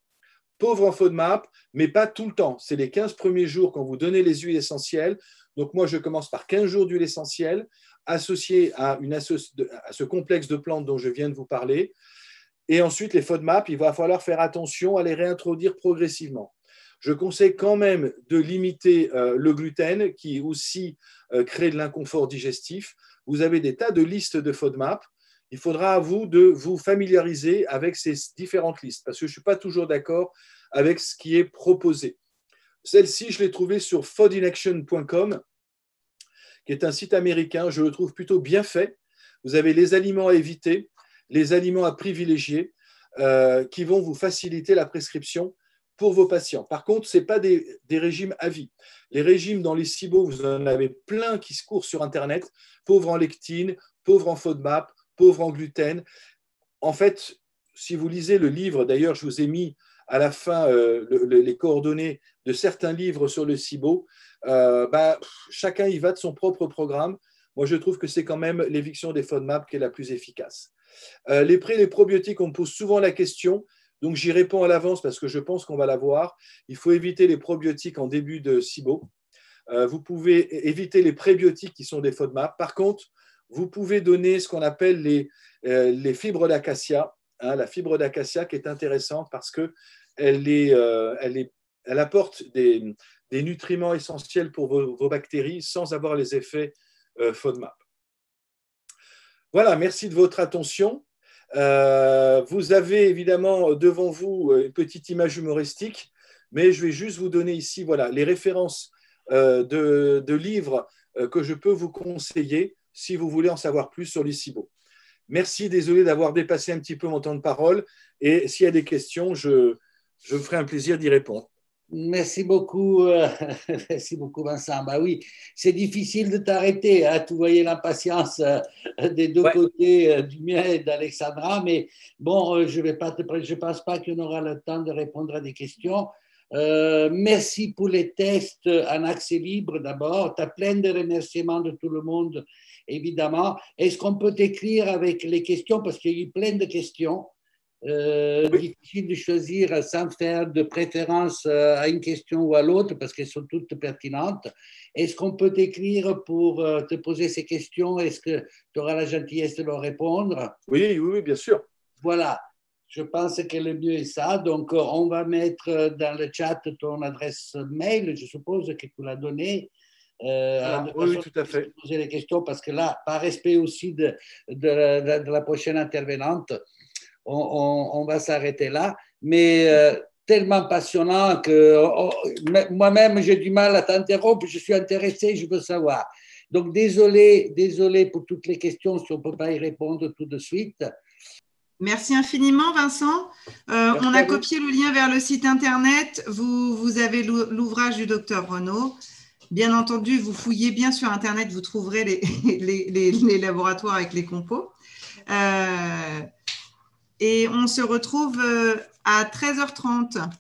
Pauvre en FODMAP, mais pas tout le temps. C'est les 15 premiers jours quand vous donnez les huiles essentielles. Donc moi, je commence par 15 jours d'huile essentielle associée à ce complexe de plantes dont je viens de vous parler. Et ensuite, les FODMAP, il va falloir faire attention à les réintroduire progressivement. Je conseille quand même de limiter le gluten qui aussi crée de l'inconfort digestif. Vous avez des tas de listes de FODMAP. Il faudra à vous de vous familiariser avec ces différentes listes parce que je ne suis pas toujours d'accord avec ce qui est proposé. Celle-ci, je l'ai trouvée sur foodinaction.com, qui est un site américain. Je le trouve plutôt bien fait. Vous avez les aliments à éviter, les aliments à privilégier qui vont vous faciliter la prescription pour vos patients. Par contre, ce n'est pas des régimes à vie. Les régimes dans les SIBO, vous en avez plein qui se courent sur Internet, pauvre en lectine, pauvre en FODMAP, pauvre en gluten. En fait, si vous lisez le livre, d'ailleurs, je vous ai mis à la fin les coordonnées de certains livres sur le SIBO, chacun y va de son propre programme. Moi, je trouve que c'est quand même l'éviction des FODMAP qui est la plus efficace. Les probiotiques, on me pose souvent la question, donc j'y réponds à l'avance parce que je pense qu'on va la voir. Il faut éviter les probiotiques en début de SIBO. Vous pouvez éviter les prébiotiques qui sont des FODMAP. Par contre, vous pouvez donner ce qu'on appelle les fibres d'acacia. La fibre d'acacia qui est intéressante parce qu'elle apporte des nutriments essentiels pour vos bactéries sans avoir les effets FODMAP. Voilà, merci de votre attention. Vous avez évidemment devant vous une petite image humoristique, mais je vais juste vous donner ici voilà, les références de livres que je peux vous conseiller si vous voulez en savoir plus sur les SIBO. Merci, désolé d'avoir dépassé un petit peu mon temps de parole. Et s'il y a des questions, je me ferai un plaisir d'y répondre. Merci beaucoup, Vincent. Bah oui, c'est difficile de t'arrêter. Hein. Tu voyais l'impatience des deux côtés, du mien et d'Alexandra. Mais bon, je ne pense pas qu'on aura le temps de répondre à des questions. Merci pour les tests en accès libre d'abord. Tu as plein de remerciements de tout le monde, évidemment. Est-ce qu'on peut t'écrire avec les questions? Parce qu'il y a eu plein de questions. Difficile de choisir sans faire de préférence à une question ou à l'autre parce qu'elles sont toutes pertinentes. Est-ce qu'on peut t'écrire pour te poser ces questions? Est-ce que tu auras la gentillesse de leur répondre? Oui, bien sûr. Voilà. Je pense que le mieux est ça. Donc, on va mettre dans le chat ton adresse mail. Je suppose que tu l'as donnée. Oui, tout à fait. Poser les questions parce que là, par respect aussi de la prochaine intervenante, on va s'arrêter là. Mais tellement passionnant que moi-même, j'ai du mal à t'interrompre. Je suis intéressé, je veux savoir. Donc, désolé pour toutes les questions si on ne peut pas y répondre tout de suite. Merci infiniment, Vincent. On a copié le lien vers le site internet. Vous avez l'ouvrage du docteur Renaud. Bien entendu, vous fouillez bien sur internet, vous trouverez les laboratoires avec les compos. Et on se retrouve à 13h30.